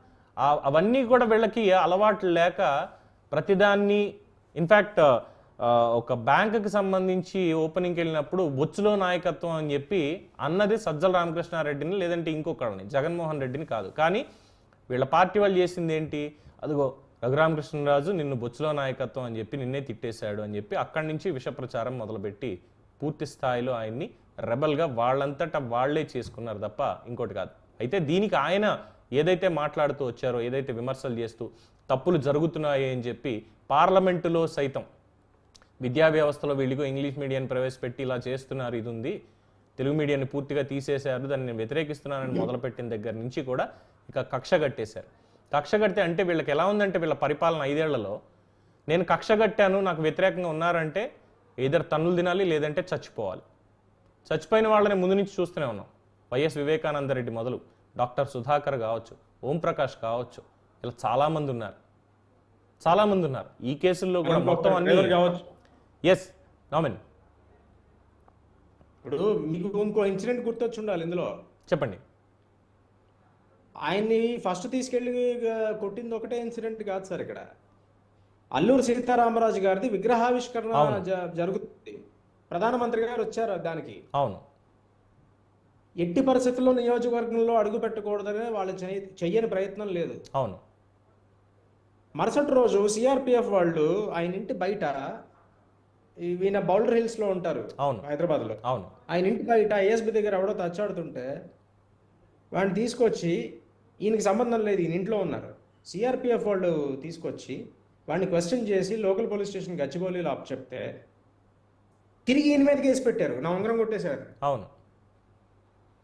అవన్నీ కూడా వీళ్ళకి అలవాట్లు లేక ప్రతిదాన్ని ఇన్ఫ్యాక్ట్ ఒక బ్యాంకుకి సంబంధించి ఓపెనింగ్కి వెళ్ళినప్పుడు బొచ్చులో నాయకత్వం అని చెప్పి అన్నది సజ్జల రామకృష్ణారెడ్డిని లేదంటే ఇంకొకరిని, జగన్మోహన్ రెడ్డిని కాదు. కానీ వీళ్ళ పార్టీ వాళ్ళు చేసింది ఏంటి, అదిగో రఘురామకృష్ణరాజు నిన్ను బొచ్చులో నాయకత్వం అని చెప్పి నిన్నే తిట్టేశాడు అని చెప్పి అక్కడి నుంచి విష ప్రచారం మొదలుపెట్టి పూర్తి స్థాయిలో ఆయన్ని రెబల్గా వాళ్ళంతటా వాళ్లే చేసుకున్నారు తప్ప ఇంకోటి కాదు. అయితే దీనికి ఆయన ఏదైతే మాట్లాడుతూ వచ్చారో, ఏదైతే విమర్శలు చేస్తూ తప్పులు జరుగుతున్నాయి అని చెప్పి పార్లమెంటులో సైతం విద్యా వ్యవస్థలో వీళ్ళకు ఇంగ్లీష్ మీడియాన్ని ప్రవేశపెట్టి ఇలా చేస్తున్నారు, ఇది ఉంది, తెలుగు మీడియాన్ని పూర్తిగా తీసేశారు, దాన్ని నేను వ్యతిరేకిస్తున్నానని మొదలుపెట్టిన దగ్గర నుంచి కూడా ఇక కక్ష కట్టేశారు. కక్ష కడితే అంటే వీళ్ళకి ఎలా ఉందంటే, వీళ్ళ పరిపాలన 5 ఏళ్లలో నేను కక్ష కట్టాను, నాకు వ్యతిరేకంగా ఉన్నారంటే ఏదర్ తన్నులు తినాలి, లేదంటే చచ్చిపోవాలి. చచ్చిపోయిన వాళ్ళని ముందు నుంచి చూస్తూనే ఉన్నాం. వైఎస్ వివేకానంద రెడ్డి మొదలు డాక్టర్ సుధాకర్ కావచ్చు, ఓంప్రకాష్ కావచ్చు, ఇలా చాలామంది ఉన్నారు. ఈ కేసుల్లో కూడా మొత్తం అన్ని కావచ్చు. ఎస్ నామిన్. ఇప్పుడు మీకు ఇంకో ఇన్సిడెంట్ గుర్తొచ్చి ఉండాలి ఇందులో. చెప్పండి. ఆయన్ని ఫస్ట్ తీసుకెళ్లి కొట్టింది ఒకటే ఇన్సిడెంట్ కాదు సార్. ఇక్కడ అల్లూరు సీతారామరాజు గారిది విగ్రహావిష్కరణ జరుగుతుంది. ప్రధానమంత్రి గారు వచ్చారు దానికి. అవును. ఎట్టి పరిస్థితుల్లో నియోజకవర్గంలో అడుగు పెట్టకూడదనే వాళ్ళు చెయ్యని ప్రయత్నం లేదు. అవును. మరుసటి రోజు సిఆర్పిఎఫ్ వాళ్ళు ఆయన ఇంటి బయట, ఈయన బౌల్డర్ హిల్స్ లో ఉంటారు హైదరాబాద్ లో, అవును, ఆయన ఇంటి బయట ఏఎస్బి దగ్గర ఎవడో తచ్చాడుతుంటే వాడిని తీసుకొచ్చి, ఈయనకి సంబంధం లేదు, ఈయన ఇంట్లో ఉన్నారు, సిఆర్పిఎఫ్ వాళ్ళు తీసుకొచ్చి వాడిని క్వశ్చన్ చేసి లోకల్ పోలీస్ స్టేషన్ గచ్చిబౌలిలో చెప్తే తిరిగి ఈయన మీద కేసు పెట్టారు, నా ఉంగరం కొట్టేశారు. అవును.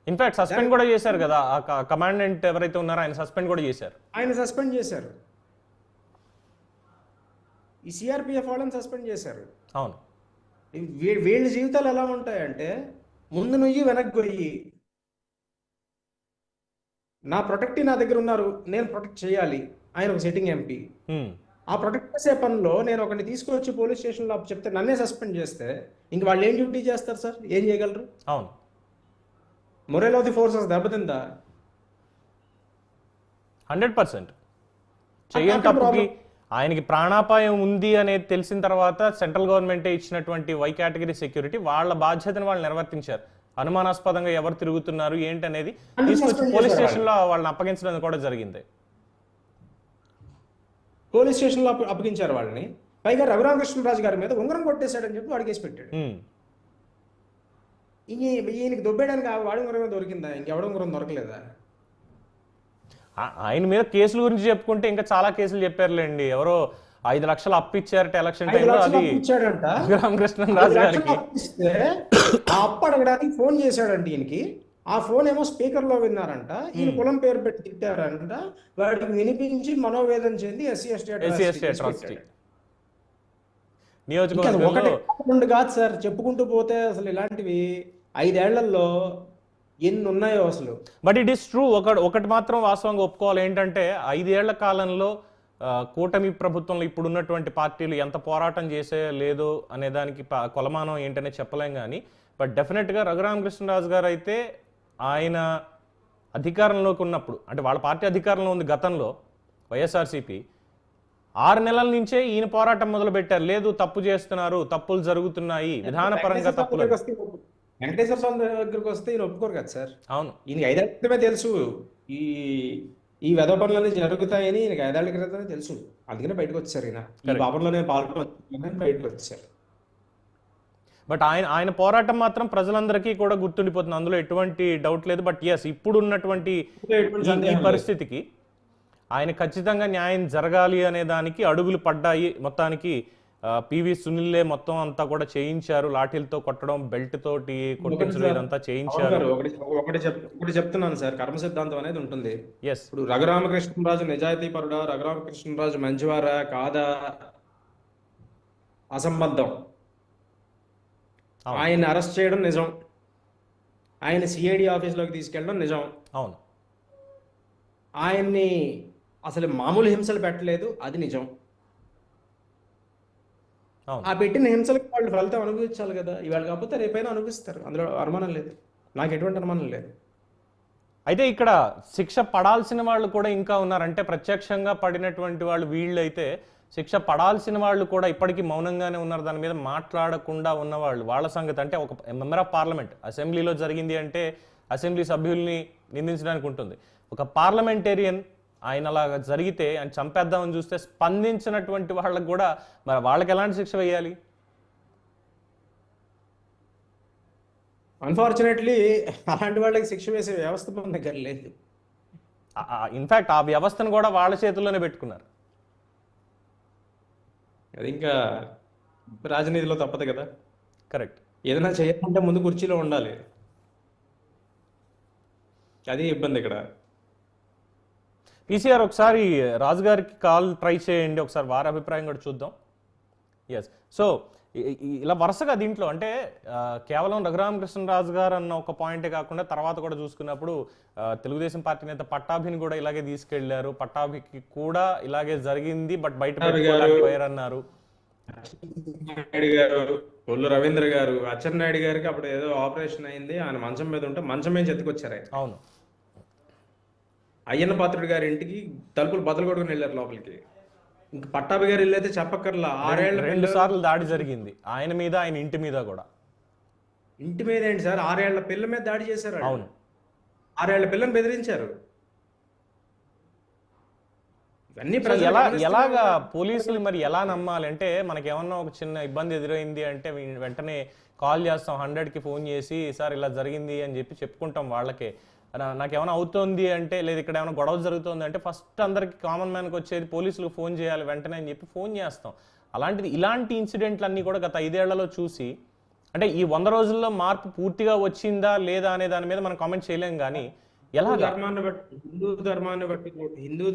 ఇన్ఫాక్ట్ సస్పెండ్ కూడా చేశారు కదా, ఆ కమాండెంట్ ఎవరైతే ఉన్నారో ఆయన సస్పెండ్ కూడా చేశారు. ఈ సిఆర్పిఎఫ్ వాళ్ళని సస్పెండ్ చేశారు. అవును. వీళ్ళ జీవితాలు ఎలా ఉంటాయంటే, ముందు నుయ్యి వెనక్కి పోయి, నా ప్రొటెక్ట్ నా దగ్గర ఉన్నారు, నేను ప్రొటెక్ట్ చేయాలి. ఆయన ఒక సిట్టింగ్ ఎంపీ, ఆ ప్రొటెక్ట్ చేసే పనిలో నేను ఒకరిని తీసుకొచ్చి పోలీస్ స్టేషన్లో చెప్తే నన్నే సస్పెండ్ చేస్తే ఇంక వాళ్ళు ఏం డ్యూటీ చేస్తారు సార్? ఏం చేయగలరు? అవును. మొరల్ ఆఫ్ ది ఫోర్సెస్ దెబ్బతిందా? 100%. చెయ్యని తప్పుకి ఆయనకి ప్రాణాపాయం ఉంది అనేది తెలిసిన తర్వాత సెంట్రల్ గవర్నమెంటే ఇచ్చినటువంటి వై కేటగిరీ సెక్యూరిటీ వాళ్ళ బాధ్యతను వాళ్ళు నిర్వర్తించారు. అనుమానాస్పదంగా ఎవరు తిరుగుతున్నారు ఏంటి అనేది తీసుకొచ్చి పోలీస్ స్టేషన్లో వాళ్ళని అప్పగించడం కూడా జరిగింది. పోలీస్ స్టేషన్లో అప్పగించారు వాళ్ళని. పైగా రఘురామకృష్ణరాజు గారి మీద ఉంగరం కొట్టేశాడని చెప్పి వాడు కేసు పెట్టాడు. ఈయనకి దొబ్బేయడానికి వాడి ఉంగరం దొరికిందా? ఇంకెవడ ఉంగరం దొరకలేదా? ఆయన మీద కేసుల గురించి చెప్పుకుంటే ఇంకా చాలా కేసులు చెప్పారులేండి. ఎవరో 5 లక్షలు అప్పిచ్చారట ఎలక్షన్ టైంలో, అది రామకృష్ణరాజు గారికి. ఆ అప్పు అడగడానికి ఫోన్ చేశాడంట ఈయనకి. ఆ ఫోన్ ఏమో స్పీకర్ లో విన్నారంట, ఈయన కులం పేరు పెట్టి తిట్టారంట. వాడికి వినిపించి మనోవేదన చెంది ఎస్సీ ఎస్టీ అట్రాసిటీ నియోజకవర్గంలో కాదు సార్. చెప్పుకుంటూ పోతే అసలు ఇలాంటివి 5 ఏళ్లలో ఎన్ని ఉన్నాయో అసలు. But it is true. ఒకటి మాత్రం వాస్తవంగా ఒప్పుకోవాలి ఏంటంటే, 5 ఏళ్ల కాలంలో కూటమి ప్రభుత్వంలో ఇప్పుడు ఉన్నటువంటి పార్టీలు ఎంత పోరాటం చేసే లేదు అనే దానికి కొలమానం ఏంటనే చెప్పలేం. కానీ బట్ డెఫినెట్గా రఘురామకృష్ణరాజు గారు అయితే ఆయన అధికారంలోకి ఉన్నప్పుడు, అంటే వాళ్ళ పార్టీ అధికారంలో ఉంది గతంలో వైఎస్ఆర్సీపీ, 6 నెలల నుంచే ఈయన పోరాటం మొదలు పెట్టారు. లేదు తప్పు చేస్తున్నారు, తప్పులు జరుగుతున్నాయి, విధానపరంగా తప్పులు. వెంకటేశ్వర స్వామి దగ్గరకు వస్తే ఈయన ఒప్పుకోరు కదా సార్. అవును. ఈయనకి 5 ఏళ్ల క్రితమే తెలుసు ఈ వెధ పనులన్నీ జరుగుతాయని. ఈయనకి 5 ఏళ్ల క్రితమే తెలుసు, అందుకనే బయటకు వచ్చారు. ఈయన ఈ పాపంలోనే పాల్గొని బయటకు వచ్చారు. బట్ ఆయన పోరాటం మాత్రం ప్రజలందరికీ కూడా గుర్తుండిపోతుంది, అందులో ఎటువంటి డౌట్ లేదు. బట్ ఎస్, ఇప్పుడు ఉన్నటువంటి ఈ పరిస్థితికి ఆయన ఖచ్చితంగా న్యాయం జరగాలి అనే దానికి అడుగులు పడ్డాయి. మొత్తానికి పివి సునీల్లే మొత్తం అంతా కూడా చేయించారు, లాఠీలతో కొట్టడం, బెల్ట్ తోటి కొట్టించడం, ఇదంతా చేయించారు. ఒకటి చెప్తున్నాను సార్, కర్మ సిద్ధాంతం అనేది ఉంటుంది. ఇప్పుడు రఘురామకృష్ణరాజు నిజాయితీ పరుడా, రఘురామకృష్ణరాజు మంచివారా కాదా అసంబద్ధం. ఆయన అరెస్ట్ చేయడం నిజం, ఆయన సిఐడి ఆఫీస్లోకి తీసుకెళ్ళడం నిజం. అవును. ఆయన్ని అసలు మామూలు హింసలు పెట్టలేదు, అది నిజం. ఆ పెట్టిన హింసలకు వాళ్ళు ఫలితం అనుభవించాలి కదా. ఇవాళ కాకపోతే రేపైనా అనుభవిస్తారు, అందులో అనుమానం లేదు, నాకు ఎటువంటి అనుమానం లేదు. అయితే ఇక్కడ శిక్ష పడాల్సిన వాళ్ళు కూడా ఇంకా ఉన్నారు. అంటే ప్రత్యక్షంగా పడినటువంటి వాళ్ళు వీళ్ళైతే శిక్ష పడాల్సిన వాళ్ళు కూడా ఇప్పటికీ మౌనంగానే ఉన్నారు. దాని మీద మాట్లాడకుండా ఉన్నవాళ్ళు, వాళ్ళ సంగతి. అంటే ఒక మెంబర్ ఆఫ్ పార్లమెంట్ అసెంబ్లీలో జరిగింది అంటే అసెంబ్లీ సభ్యుల్ని నిందించడానికి ఉంటుంది. ఒక పార్లమెంటేరియన్ ఆయన అలాగా జరిగితే ఆయన చంపేద్దామని చూస్తే స్పందించినటువంటి వాళ్ళకు కూడా మరి వాళ్ళకి ఎలాంటి శిక్ష వేయాలి? అన్ఫార్చునేట్లీ అలాంటి వాళ్ళకి శిక్ష వేసే వ్యవస్థ మన దగ్గర లేదు. ఇన్ఫాక్ట్ ఆ వ్యవస్థను కూడా వాళ్ళ చేతుల్లోనే పెట్టుకున్నారు. అది ఇంకా రాజనీతిలో తప్పదు కదా. కరెక్ట్. ఏదైనా చేయాలంటే ముందు కుర్చీలో ఉండాలి, అది ఇబ్బంది ఇక్కడ. పీసీఆర్ ఒకసారి రాజు గారికి కాల్ ట్రై చేయండి, ఒకసారి వారి అభిప్రాయం కూడా చూద్దాం. ఎస్. సో ఇలా వరుసగా దీంట్లో అంటే కేవలం రఘురామకృష్ణరాజు గారు అన్న ఒక పాయింటే కాకుండా తర్వాత కూడా చూసుకున్నప్పుడు తెలుగుదేశం పార్టీ నేత పట్టాభిని కూడా ఇలాగే తీసుకెళ్లారు. పట్టాభికి కూడా ఇలాగే జరిగింది, బట్ బయట పెట్టుకోలేకపోయారన్నారు. నాయుడు గారు, కొల్లు రవీంద్ర గారు, అచ్చెన్నాయుడు గారికి అప్పుడు ఏదో ఆపరేషన్ అయింది, ఆయన మంచం మీద ఉంటే మంచం మీద ఎత్తుకొచ్చారు ఆయన. అవును. అయ్యన్న పాత్రుడు గారి ఇంటికి తలుపులు బద్దలు కొట్టుకుని వెళ్ళారు లోపలికి. ఇంక పట్టాభి గారు ఇల్లు అయితే చెప్పక్కర్లా, 6 ఏళ్ల 2 సార్లు దాడి జరిగింది ఆయన మీద, ఆయన ఇంటి మీద కూడా. ఇంటి మీద ఏంటి సార్, 6 ఏళ్ల పిల్ల మీద దాడి చేశారు. అవును. 6 ఏళ్ల పిల్లని బెదిరించారు. ఇవన్నీ ఎలాగా పోలీసులు మరి ఎలా నమ్మాలి అంటే, మనకేమన్నా ఒక చిన్న ఇబ్బంది ఎదురైంది అంటే వెంటనే కాల్ చేస్తాం, 100కి ఫోన్ చేసి సార్ ఇలా జరిగింది అని చెప్పి చెప్పుకుంటాం వాళ్ళకే. నాకేమైనా అవుతుంది అంటే, లేదు ఇక్కడ ఏమైనా గొడవ జరుగుతుంది అంటే ఫస్ట్ అందరికి కామన్ మ్యాన్కి వచ్చేది పోలీసులకు ఫోన్ చేయాలి వెంటనే అని చెప్పి ఫోన్ చేస్తాం. అలాంటిది ఇలాంటి ఇన్సిడెంట్లు అన్నీ కూడా గత 5 ఏళ్లలో చూసి, అంటే ఈ 100 రోజుల్లో మార్పు పూర్తిగా వచ్చిందా లేదా అనే దాని మీద మనం కామెంట్ చేయలేం. కానీ ఎలా హిందూ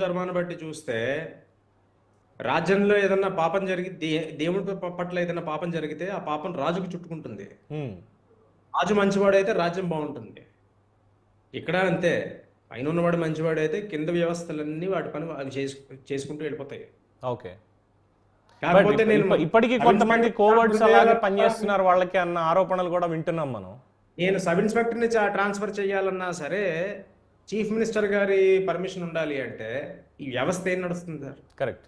ధర్మాన్ని బట్టి చూస్తే రాజ్యంలో ఏదన్నా పాపం జరిగి దేవుడి పట్ల ఏదైనా పాపం జరిగితే ఆ పాపం రాజుకు చుట్టుకుంటుంది. రాజు మంచివాడైతే రాజ్యం బాగుంటుంది. ఇక్కడ అంతే, పైన ఉన్నవాడు మంచివాడు అయితే కింద వ్యవస్థలన్నీ వాటి పని అవి చేసుకుంటూ వెళ్ళిపోతాయి. ఓకే. కాకపోతే ఇప్పటికీ కొంతమంది కోవర్డ్స్ అలాగే పనిచేస్తున్నారు వాళ్ళకి అన్న ఆరోపణలు కూడా వింటున్నాం మనం. నేను సబ్ ఇన్స్పెక్టర్ని ట్రాన్స్ఫర్ చేయాలన్నా సరే చీఫ్ మినిస్టర్ గారి పర్మిషన్ ఉండాలి అంటే ఈ వ్యవస్థ ఏం నడుస్తుంది సార్? కరెక్ట్.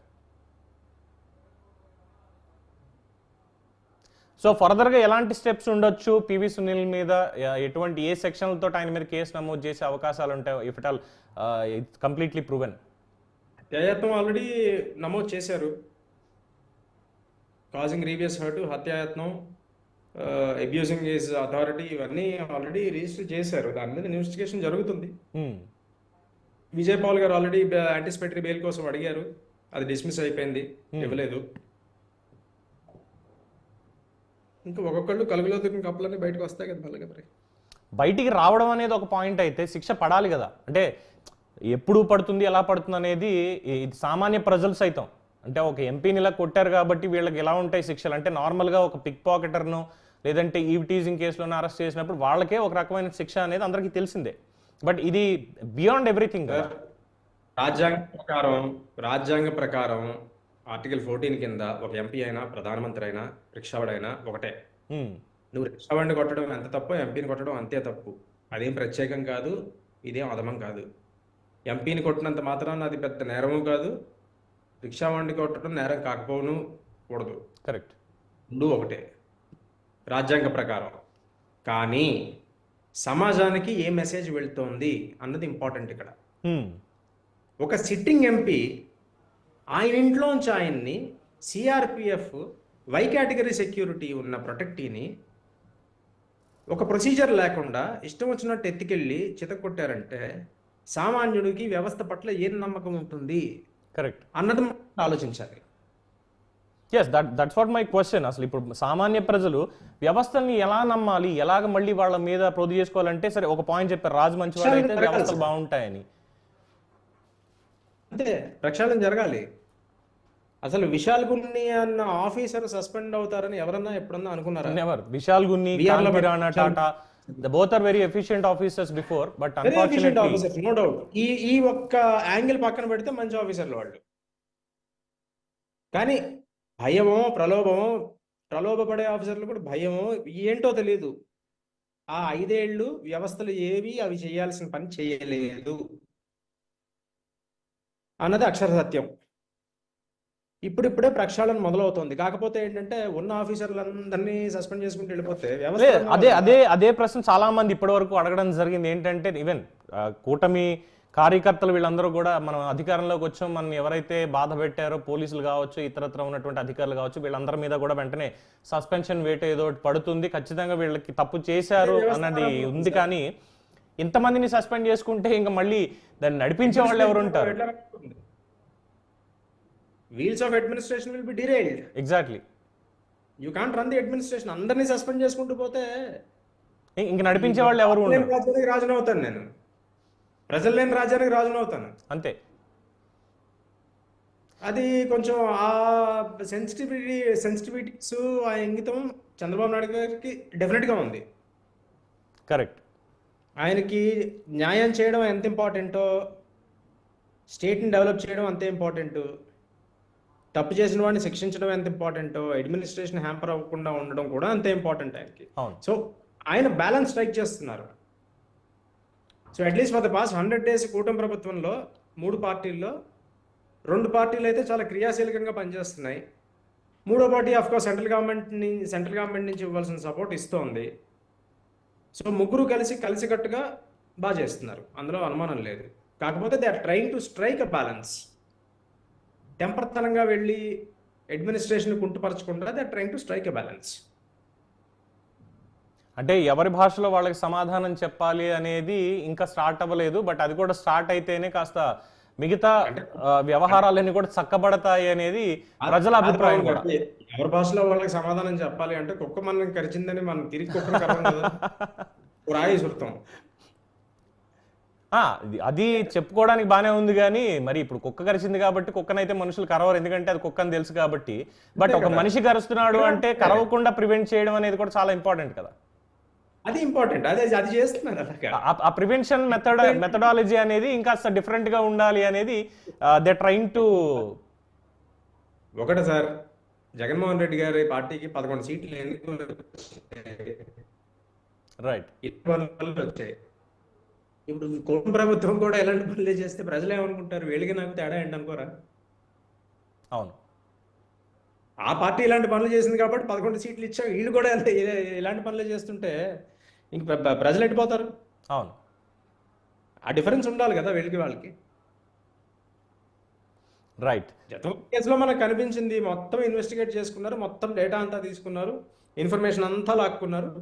సో ఫర్దర్గా ఎలాంటి స్టెప్స్ ఉండొచ్చు పివి సునీల్ మీద, ఎటువంటి ఏ సెక్షన్లతో ఆయన మీద కేసు నమోదు చేసే అవకాశాలు ఉంటాయి if it all it's completely proven? హత్యాయత్నం ఆల్రెడీ నమోదు చేశారు, కాజింగ్ గ్రీవియస్ హర్ట్, హత్యాయత్నం, అబ్యూజింగ్ హిస్ అథారిటీ, ఇవన్నీ ఆల్రెడీ రిజిస్టర్ చేశారు. దాని మీద ఇన్వెస్టిగేషన్ జరుగుతుంది. విజయ్ పాల్ గారు ఆల్రెడీ యాంటిసిపేటరీ బెయిల్ కోసం అడిగారు, అది డిస్మిస్ అయిపోయింది, ఇవ్వలేదు. ఇంకా ఒక్కొక్కళ్ళు కలుగులో దొరికిన కప్పులన్నీ బయటకు వస్తాయి కదా మళ్ళీ. మరి బయటికి రావడం అనేది ఒక పాయింట్ అయితే శిక్ష పడాలి కదా. అంటే ఎప్పుడు పడుతుంది, ఎలా పడుతుంది అనేది ఇది సామాన్య ప్రజలు సైతం, అంటే ఒక ఎంపీని ఇలా కొట్టారు కాబట్టి వీళ్ళకి ఎలా ఉంటాయి శిక్షలు అంటే, నార్మల్గా ఒక పిక్ పాకెటర్ను లేదంటే ఈవ్ టీజింగ్ కేసులోనే అరెస్ట్ చేసినప్పుడు వాళ్ళకే ఒక రకమైన శిక్ష అనేది అందరికీ తెలిసిందే. బట్ ఇది బియాండ్ ఎవ్రీథింగ్ కదా. రాజ్యాంగ ప్రకారం ఆర్టికల్ 14 కింద ఒక ఎంపీ అయినా, ప్రధానమంత్రి అయినా, రిక్షావాడైనా ఒకటే. నువ్వు రిక్షావాడిని కొట్టడం ఎంత తప్పు, ఎంపీని కొట్టడం అంతే తప్పు. అదేం ప్రత్యేకం కాదు, ఇదేం అదమం కాదు. ఎంపీని కొట్టినంత మాత్రాన అది పెద్ద నేరము కాదు, రిక్షావాడిని కొట్టడం నేరం కాకపోను కూడదు. కరెక్ట్. రెండు ఒకటే రాజ్యాంగ ప్రకారం. కానీ సమాజానికి ఏ మెసేజ్ వెళ్తోంది అన్నది ఇంపార్టెంట్ ఇక్కడ. ఒక సిట్టింగ్ ఎంపీ ఆయన ఇంట్లోంచి ఆయన్ని సిఆర్పిఎఫ్ వై కేటగిరీ సెక్యూరిటీ ఉన్న ప్రొటెక్టీని ఒక ప్రొసీజర్ లేకుండా ఇష్టం వచ్చినట్టు ఎత్తుకెళ్ళి చితకొట్టారంటే సామాన్యుడికి వ్యవస్థ పట్ల ఏం నమ్మకం ఉంటుంది? కరెక్ట్ అన్నది ఆలోచించాలి. Yes, that's what my question. అసలు ఇప్పుడు సామాన్య ప్రజలు వ్యవస్థల్ని ఎలా నమ్మాలి, ఎలాగ మళ్ళీ వాళ్ళ మీద ప్రొద్దు చేసుకోవాలంటే, సరే ఒక పాయింట్ చెప్పారు, రాజు మంచివాడు అయితే వ్యవస్థలు బాగుంటాయని. అంతే, ప్రక్షాళన జరగాలి. అసలు విశాల్ గున్ని అన్న ఆఫీసర్ సస్పెండ్ అవుతారని ఎవరన్నా ఎప్పుడన్నా అనుకున్నారా? Never. Vishal Gunni, Rana Tata, both are very efficient officers before, but unfortunately no doubt ఈ ఒక్క యాంగిల్ పక్కన పెడితే మంచి ఆఫీసర్లు వాళ్ళు. కానీ భయమో ప్రలోభపడే ఆఫీసర్లు కూడా భయమో ఏంటో తెలియదు. ఆ 5 ఏళ్ళు వ్యవస్థలు ఏవి అవి చేయాల్సిన పని చేయలేదు అన్నది అక్షర సత్యం. ఇప్పుడిప్పుడే ప్రక్షాళన మొదలవుతోంది. కాకపోతే ఏంటంటే ఉన్న ఆఫీసర్లందరినీ సస్పెండ్ చేసుకుంటూ వెళ్ళిపోతే అదే ప్రశ్న చాలా మంది ఇప్పటి వరకు అడగడం జరిగింది. ఏంటంటే ఈవెన్ కూటమి కార్యకర్తలు వీళ్ళందరూ కూడా మనం అధికారంలోకి వచ్చాం, మనం ఎవరైతే బాధ పెట్టారో పోలీసులు కావచ్చు, ఇతరత్ర ఉన్నటువంటి అధికారులు కావచ్చు, వీళ్ళందరి మీద కూడా వెంటనే సస్పెన్షన్ వేట ఏదో ఒకటి పడుతుంది, ఖచ్చితంగా వీళ్ళకి తప్పు చేశారు అన్నది ఉంది. కానీ ఇంతమందిని సస్పెండ్ చేసుకుంటే ఇంకా మళ్ళీ దాన్ని నడిపించే వాళ్ళు ఎవరు ఉంటారు? Wheels of administration will be derailed. Exactly. You can't run the administration. అందరినీ సస్పెండ్ చేసుకుంటూ పోతే ఇంక నడిపించే వాళ్ళు ఎవరు ఉండరు. రాజ్యానికి రాజును అవుతాను నేను, ప్రజలు లేని రాజ్యానికి రాజును అవుతాను అంతే. అది కొంచెం ఆ సెన్సిటివిటీస్, ఆ ఇంగితం చంద్రబాబు నాయుడు గారికి డెఫినెట్గా ఉంది. కరెక్ట్. ఆయనకి న్యాయం చేయడం ఎంత ఇంపార్టెంటో, స్టేట్ని డెవలప్ చేయడం అంతే ఇంపార్టెంట్, తప్పు చేసిన వాడిని శిక్షించడం ఎంత ఇంపార్టెంటో, అడ్మినిస్ట్రేషన్ హ్యాంపర్ అవ్వకుండా ఉండడం కూడా అంతే ఇంపార్టెంట్ ఆయనకి. సో ఆయన బ్యాలెన్స్ స్ట్రైక్ చేస్తున్నారు. So at least for the past 100 days కూటమి ప్రభుత్వంలో 3 పార్టీల్లో 2 పార్టీలు అయితే చాలా క్రియాశీలకంగా పనిచేస్తున్నాయి. 3వ party of course central government నుంచి ఇవ్వాల్సిన సపోర్ట్ ఇస్తోంది. సో ముగ్గురు కలిసికట్టుగా బాగా చేస్తున్నారు, అందులో అనుమానం లేదు. కాకపోతే they are trying to strike a balance. టెంపర్తనంగా వెళ్ళి అడ్మినిస్ట్రేషన్ కుంటుపరచకుండా they are trying to strike a balance. అంటే ఎవరి భాషలో వాళ్ళకి సమాధానం చెప్పాలి అనేది ఇంకా స్టార్ట్ అవ్వలేదు. బట్ అది కూడా స్టార్ట్ అయితేనే కాస్త మిగతా వ్యవహారాలన్నీ కూడా చక్కబడతాయి అనేది ప్రజల అభిప్రాయం కూడా. ఎవరి భాషలో వాళ్ళకి సమాధానం చెప్పాలి అంటే కుక్క మనం కరిచిందని మనం తిరిగి కుక్కను కరవం కదా, రాయి సుడతాం. అది చెప్పుకోవడానికి బానే ఉంది, కానీ మరి ఇప్పుడు కుక్క కరిచింది కాబట్టి కుక్కనైతే మనుషులు కరవరు, ఎందుకంటే అది కుక్కని తెలుసు కాబట్టి. బట్ ఒక మనిషి కరుస్తున్నాడు అంటే కరవకుండా ప్రివెంట్ చేయడం అనేది కూడా చాలా ఇంపార్టెంట్ కదా. అది ఇంపార్టెంట్, అది చేస్తున్నారు. ఆ ప్రివెన్షన్ మెథడాలజీ అనేది ఇంకా డిఫరెంట్ గా ఉండాలి అనేది దే ట్రైయింగ్ టు. ఒకటి సార్, జగన్మోహన్ రెడ్డి గారి పార్టీకి 11 సీట్లు ఎందుకు రైట్ వచ్చాయి? ఇప్పుడు కూటమి ప్రభుత్వం కూడా ఎలాంటి పనులు చేస్తే ప్రజలు ఏమనుకుంటారు? వీళ్ళకి నాకు తేడా ఏంటి అనుకోరా? అవును, ఆ పార్టీ ఇలాంటి పనులు చేసింది కాబట్టి 11 సీట్లు ఇచ్చాం, వీళ్ళు కూడా ఇలాంటి పనులు చేస్తుంటే ఇంక ప్రజలు ఎట్టిపోతారు? అవును, ఆ డిఫరెన్స్ ఉండాలి కదా వీళ్ళకి వాళ్ళకి. రైట్. కేసులో మనకు కనిపించింది, మొత్తం ఇన్వెస్టిగేట్ చేసుకున్నారు, మొత్తం డేటా అంతా తీసుకున్నారు, ఇన్ఫర్మేషన్ అంతా లాక్కున్నారు,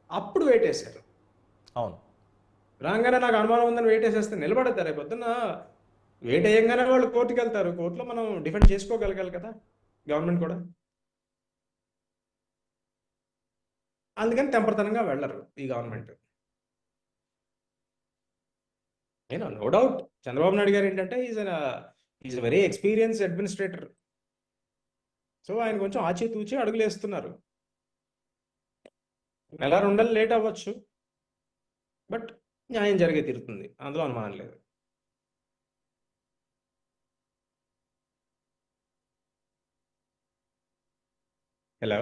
అప్పుడు వెయిట్ వేసారు. అవును, రాగానే నాకు అనుమానం ఉందని వెయిట్ వేసేస్తే నిలబడతారు. రేపు పొద్దున్న వెయిట్ వేయంగానే వాళ్ళు కోర్టుకి వెళ్తారు, కోర్టులో మనం డిఫెండ్ చేసుకోగలగాలి కదా గవర్నమెంట్ కూడా. అందుకని తెంపరతనంగా వెళ్ళరు ఈ government. No doubt Chandrababu Naidu గారు ఏంటంటే is very experience administrator. So ఆయన కొంచెం ఆచితూచి అడుగులు వేస్తున్నారు. 1-2 నెలలు లేట్ అవ్వచ్చు, బట్ న్యాయం జరిగే తీరుతుంది, అందులో అనుమానం లేదు. హలో,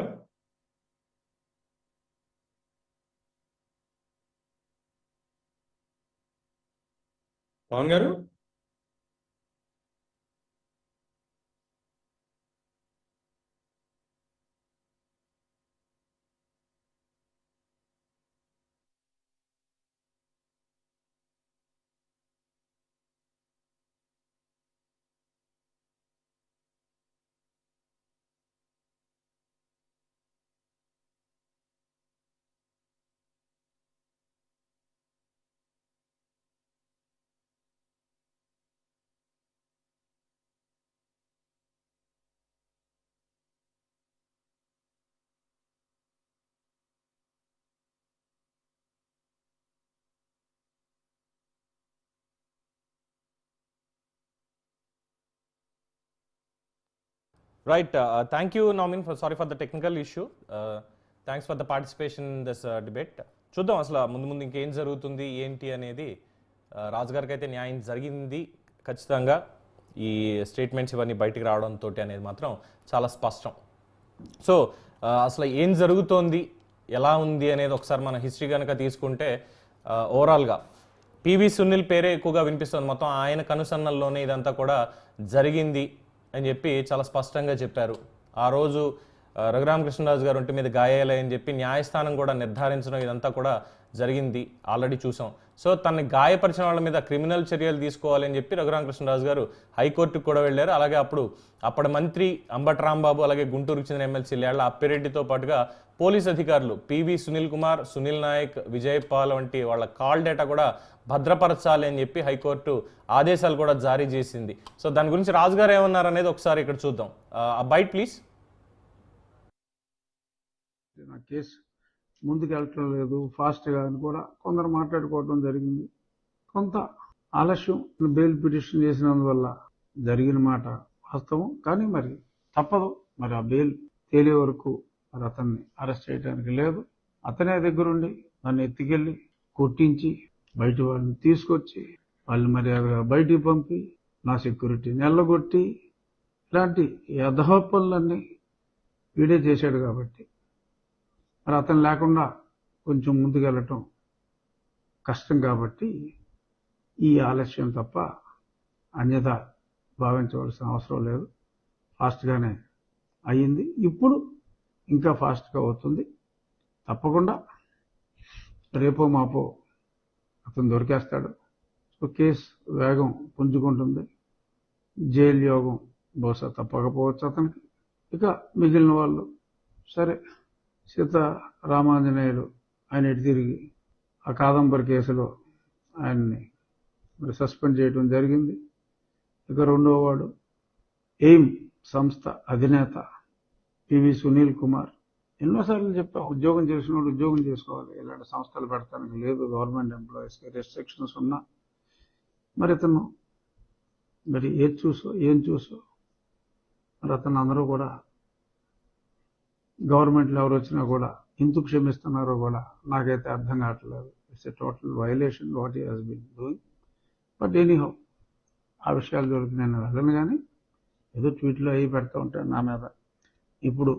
పవన్ గారు. Right. Thank you, Naumin. Sorry for the technical issue. Thanks for the participation in this debate. చూద్దాం అసలు ముందు ఇంకేం జరుగుతుంది ఏంటి అనేది. రాజు గారికి అయితే న్యాయం జరిగింది ఖచ్చితంగా, ఈ స్టేట్మెంట్స్ ఇవన్నీ బయటికి రావడంతో అనేది మాత్రం చాలా స్పష్టం. సో అసలు ఏం జరుగుతోంది, ఎలా ఉంది అనేది ఒకసారి మన హిస్టరీ కనుక తీసుకుంటే ఓవరాల్గా పివి సునీల్ పేరే ఎక్కువగా వినిపిస్తుంది. మొత్తం ఆయన కనుసన్నల్లోనే ఇదంతా కూడా జరిగింది అని చెప్పి చాలా స్పష్టంగా చెప్పారు. ఆ రోజు రఘురామకృష్ణరాజు గారు ఒంటి మీద గాయాలని చెప్పి న్యాయస్థానం కూడా నిర్ధారించడం ఇదంతా కూడా జరిగింది, ఆల్రెడీ చూసాం. సో తనని గాయపరిచిన వాళ్ళ మీద క్రిమినల్ చర్యలు తీసుకోవాలని చెప్పి రఘురామకృష్ణరాజు గారు హైకోర్టుకు కూడా వెళ్ళారు. అలాగే అప్పటి మంత్రి అంబటి రాంబాబు, అలాగే గుంటూరుకు చెందిన ఎమ్మెల్సీ లేళ్ల అప్పిరెడ్డితో పాటుగా పోలీస్ అధికారులు పివి సునీల్ కుమార్, సునీల్ నాయక్, విజయ్ పాల్ వంటి వాళ్ళ కాల్ డేటా కూడా భద్రపరచాలి అని చెప్పి హైకోర్టు ఆదేశాలు కూడా జారీ చేసింది. సో దాని గురించి రాజుగారు ఏమన్నారు అనేది ఒకసారి ఇక్కడ చూద్దాం. Byte please. నా కేసు ముందుకు వెళ్ళటం లేదు ఫాస్ట్గా అని కూడా కొందరు మాట్లాడుకోవడం జరిగింది. కొంత ఆలస్యం బెయిల్ పిటిషన్ చేసినందువల్ల జరిగిన మాట వాస్తవం. కానీ మరి తప్పదు, మరి ఆ బెయిల్ తేలే వరకు మరి అతన్ని అరెస్ట్ చేయడానికి లేదు. అతనే దగ్గరుండి నన్ను ఎత్తుకెళ్ళి కొట్టించి బయట వాళ్ళని తీసుకొచ్చి వాళ్ళు మర్యాదగా బయటికి పంపి నా సెక్యూరిటీ నెల్లగొట్టి ఇలాంటి యథాపనులన్నీ వీడే చేశాడు. కాబట్టి మరి అతను లేకుండా కొంచెం ముందుకెళ్ళటం కష్టం. కాబట్టి ఈ ఆలస్యం తప్ప అన్యథా భావించవలసిన అవసరం లేదు. ఫాస్ట్గానే అయ్యింది, ఇప్పుడు ఇంకా ఫాస్ట్గా అవుతుంది. తప్పకుండా రేపో మాపో అతను దొరికేస్తాడు. సో కేసు వేగం పుంజుకుంటుంది. జైలు యోగం బహుశా తప్పకపోవచ్చు అతనికి. ఇక మిగిలిన వాళ్ళు సరే, సీతారామాంజనేయులు ఆయన ఇటు తిరిగి ఆ కాదంబరి కేసులో ఆయన్ని మరి సస్పెండ్ చేయడం జరిగింది. ఇక రెండో వాడు ఎయిమ్ సంస్థ అధినేత పివి సునీల్ కుమార్. ఎన్నోసార్లు చెప్పా, ఉద్యోగం చేసిన వాళ్ళు ఉద్యోగం చేసుకోవాలి, ఇలాంటి సంస్థలు పెడతానికి లేదు. గవర్నమెంట్ ఎంప్లాయీస్కి రెస్ట్రిక్షన్స్ ఉన్నా మరి ఇతను మరి ఏం చూసో మరి అతను అందరూ కూడా గవర్నమెంట్లో ఎవరు వచ్చినా కూడా ఎందుకు క్షమిస్తున్నారో కూడా నాకైతే అర్థం కావట్లేదు. It's a total violation what he has been doing. But anyhow ఆ విషయాలు జోలికి నేను వెళ్ళను. కానీ ఏదో ట్వీట్లో అవి పెడతా ఉంటాను నా మీద. ఇప్పుడు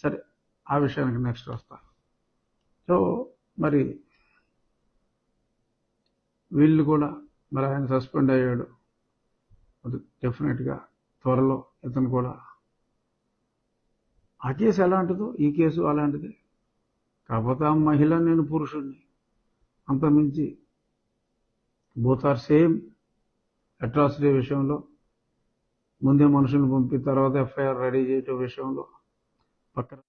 సరే, ఆ విషయానికి నెక్స్ట్ వస్తా. సో మరి వీళ్ళు కూడా మరి ఆయన సస్పెండ్ అయ్యాడు. డెఫినెట్గా త్వరలో ఇతను కూడా, ఆ కేసు ఎలాంటిదో ఈ కేసు అలాంటిదే. కాకపోతే ఆ మహిళ, నేను పురుషుడిని, అంతమించి బోత్ ఆర్ సేమ్. అట్రాసిటీ విషయంలో ముందే మనుషులను పంపి తర్వాత ఎఫ్ఐఆర్ రెడీ చేయటం విషయంలో పక్కన.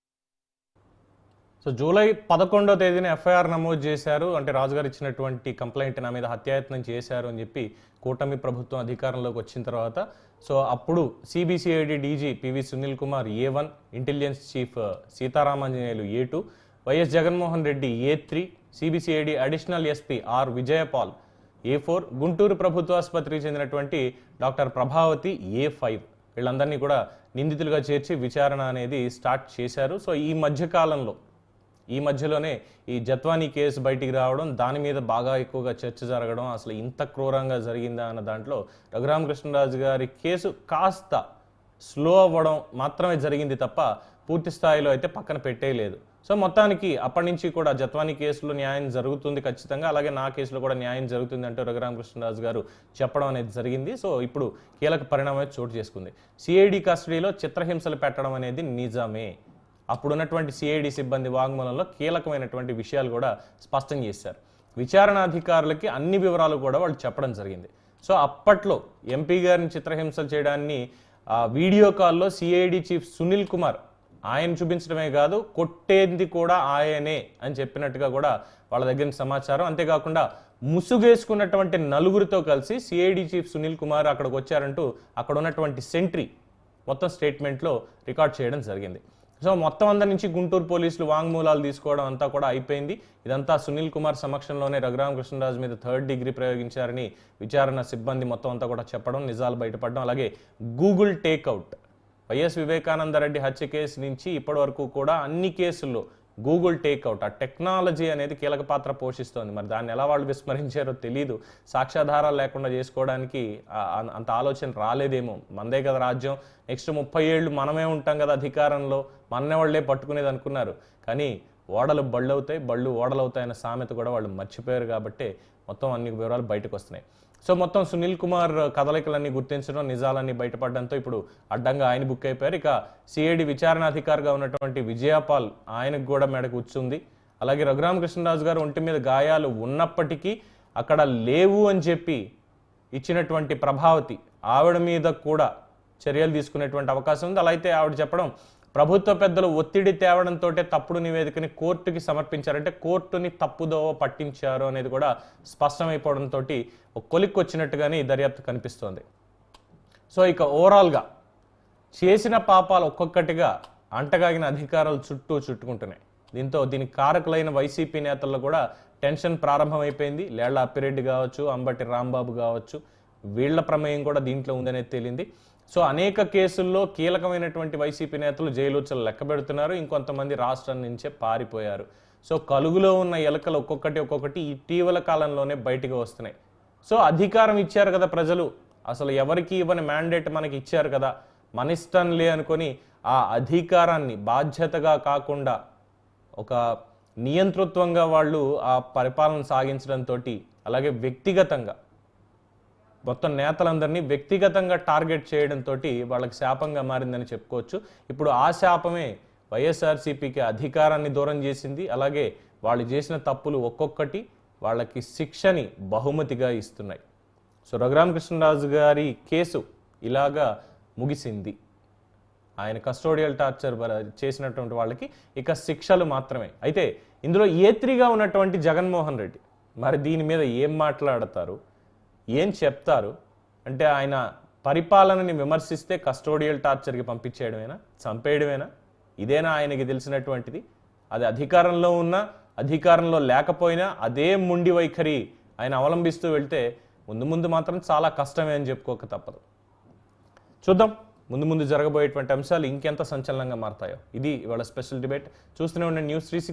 సో జూలై 11వ తేదీన ఎఫ్ఐఆర్ నమోదు చేశారు. అంటే రాజుగారు ఇచ్చినటువంటి కంప్లైంట్ నా మీద హత్యాయత్నం చేశారు అని చెప్పి కూటమి ప్రభుత్వం అధికారంలోకి వచ్చిన తర్వాత, సో అప్పుడు CBCID DG PV Sunil Kumar A1, intelligence chief Seetharamanjaneyulu A2, YS Jaganmohan Reddy A3, CBCID additional SP R Vijayapal A4, Guntur ప్రభుత్వ ఆసుపత్రికి చెందినటువంటి డాక్టర్ ప్రభావతి A5 వీళ్ళందరినీ కూడా నిందితులుగా చేర్చి విచారణ అనేది స్టార్ట్ చేశారు. సో ఈ మధ్యలోనే ఈ జత్వానీ కేసు బయటికి రావడం, దాని మీద బాగా ఎక్కువగా చర్చ జరగడం, అసలు ఇంత క్రూరంగా జరిగిందా అన్న దాంట్లో రఘురామకృష్ణరాజు గారి కేసు కాస్త స్లో అవ్వడం మాత్రమే జరిగింది తప్ప పూర్తి స్థాయిలో అయితే పక్కన పెట్టేయలేదు. సో మొత్తానికి అప్పటి నుంచి కూడా జత్వానీ కేసులో న్యాయం జరుగుతుంది ఖచ్చితంగా, అలాగే నా కేసులో కూడా న్యాయం జరుగుతుంది అంటూ రఘురామకృష్ణరాజు గారు చెప్పడం అనేది జరిగింది. సో ఇప్పుడు కీలక పరిణామం చోటు చేసుకుంది. సిఐడి కస్టడీలో చిత్రహింసలు పెట్టడం అనేది నిజమే. అప్పుడున్నటువంటి సిఐడి సిబ్బంది వాంగ్మూలంలో కీలకమైనటువంటి విషయాలు కూడా స్పష్టం చేశారు. విచారణాధికారులకి అన్ని వివరాలు కూడా వాళ్ళు చెప్పడం జరిగింది. సో అప్పట్లో ఎంపీ గారిని చిత్రహింసలు చేయడాన్ని వీడియో కాల్లో సిఐడి చీఫ్ సునీల్ కుమార్ ఆయన చూపించడమే కాదు, కొట్టేది కూడా ఆయనే అని చెప్పినట్టుగా కూడా వాళ్ళ దగ్గర సమాచారం. అంతేకాకుండా ముసుగేసుకున్నటువంటి నలుగురితో కలిసి సిఐడి చీఫ్ సునీల్ కుమార్ అక్కడికి వచ్చారంటూ అక్కడ ఉన్నటువంటి సెంట్రీ మొత్తం స్టేట్మెంట్లో రికార్డ్ చేయడం జరిగింది. సో మొత్తం అందరి నుంచి గుంటూరు పోలీసులు వాంగ్మూలాలు తీసుకోవడం అంతా కూడా అయిపోయింది. ఇదంతా సునీల్ కుమార్ సమక్షంలోనే రఘురామకృష్ణరాజు మీద 3rd డిగ్రీ ప్రయోగించారని విచారణ సిబ్బంది మొత్తం అంతా కూడా చెప్పడం, నిజాలు బయటపడడం. అలాగే గూగుల్ టేక్అవుట్, వైఎస్ వివేకానందరెడ్డి హత్య కేసు నుంచి ఇప్పటి వరకు కూడా అన్ని కేసుల్లో గూగుల్ టేక్అవుట్, ఆ టెక్నాలజీ అనేది కీలక పాత్ర పోషిస్తోంది. మరి దాన్ని ఎలా వాళ్ళు విస్మరించారో తెలీదు. సాక్ష్యాధారాలు లేకుండా చేసుకోవడానికి అంత ఆలోచన రాలేదేమో. మనదే కదా రాజ్యం, నెక్స్ట్ 30 ఏళ్ళు మనమే ఉంటాం కదా అధికారంలో, మననే వాళ్ళే పట్టుకునేది అనుకున్నారు. కానీ ఓడలు బళ్ళు అవుతాయి, బళ్ళు ఓడలు అవుతాయన్న సామెత కూడా వాళ్ళు మర్చిపోయారు. కాబట్టి మొత్తం అన్ని వివరాలు బయటకు వస్తున్నాయి. సో మొత్తం సునీల్ కుమార్ కదలికలన్నీ గుర్తించడం, నిజాలన్నీ బయటపడడంతో ఇప్పుడు అడ్డంగా ఆయన బుక్ అయిపోయారు. ఇక సిఐడి విచారణాధికారిగా ఉన్నటువంటి విజయపాల్, ఆయనకు కూడా మెడకు ఉచ్చుంది. అలాగే రఘురామకృష్ణరాజు గారు ఒంటి మీద గాయాలు ఉన్నప్పటికీ అక్కడ లేవు అని చెప్పి ఇచ్చినటువంటి ప్రభావతి, ఆవిడ మీద కూడా చర్యలు తీసుకునేటువంటి అవకాశం ఉంది. అలా అయితే ఆవిడ చెప్పడం, ప్రభుత్వ పెద్దలు ఒత్తిడి తేవడంతో తప్పుడు నివేదికని కోర్టుకి సమర్పించారంటే కోర్టుని తప్పుదోవ పట్టించారు అనేది కూడా స్పష్టమైపోవడంతో ఒక కొలిక్కి వచ్చినట్టుగానే ఈ దర్యాప్తు కనిపిస్తోంది. సో ఇక ఓవరాల్గా చేసిన పాపాలు ఒక్కొక్కటిగా అంటగాగిన అధికారాలు చుట్టుకుంటున్నాయి. దీనికి కారకులైన వైసీపీ నేతల్లో కూడా టెన్షన్ ప్రారంభమైపోయింది. లేళ్ల అప్పిరెడ్డి కావచ్చు, అంబటి రాంబాబు కావచ్చు, వీళ్ల ప్రమేయం కూడా దీంట్లో ఉందనేది తేలింది. సో అనేక కేసుల్లో కీలకమైనటువంటి వైసీపీ నేతలు జైలుచలు లెక్క పెడుతున్నారు. ఇంకొంతమంది రాష్ట్రం నుంచే పారిపోయారు. సో కలుగులో ఉన్న ఎలకలు ఒక్కొక్కటి ఇటీవల కాలంలోనే బయటికి వస్తున్నాయి. సో అధికారం ఇచ్చారు కదా ప్రజలు, అసలు ఎవరికి ఇవ్వని మ్యాండేట్ మనకి ఇచ్చారు కదా, మన ఇష్టంలే అనుకొని ఆ అధికారాన్ని బాధ్యతగా కాకుండా ఒక నియంతృత్వంగా వాళ్ళు ఆ పరిపాలన సాగించడంతో, అలాగే వ్యక్తిగతంగా మొత్తం నేతలందరినీ వ్యక్తిగతంగా టార్గెట్ చేయడంతో వాళ్ళకి శాపంగా మారిందని చెప్పుకోవచ్చు. ఇప్పుడు ఆ శాపమే వైఎస్ఆర్సీపీకి అధికారాన్ని దూరం చేసింది. అలాగే వాళ్ళు చేసిన తప్పులు ఒక్కొక్కటి వాళ్ళకి శిక్షని బహుమతిగా ఇస్తున్నాయి. సో రఘురామకృష్ణరాజు గారి కేసు ఇలాగా ముగిసింది. ఆయన కస్టోడియల్ టార్చర్ చేసినటువంటి వాళ్ళకి ఇక శిక్షలు మాత్రమే. అయితే ఇందులో ఏ3గా ఉన్నటువంటి జగన్మోహన్ రెడ్డి మరి దీని మీద ఏం మాట్లాడతారు, ఏం చెప్తారు? అంటే ఆయన పరిపాలనని విమర్శిస్తే కస్టోడియల్ టార్చర్కి పంపించేయడమేనా, చంపేయడమేనా? ఇదేనా ఆయనకి తెలిసినటువంటిది? అది అధికారంలో ఉన్నా అధికారంలో లేకపోయినా అదే మొండి వైఖరి ఆయన అవలంబిస్తూ వెళ్తే ముందు మాత్రం చాలా కష్టమే అని చెప్పుకోక తప్పదు. చూద్దాం ముందు జరగబోయేటువంటి అంశాలు ఇంకెంత సంచలనంగా మారతాయో. ఇది ఇవాళ స్పెషల్ డిబేట్. చూస్తూనే ఉండండి News 360.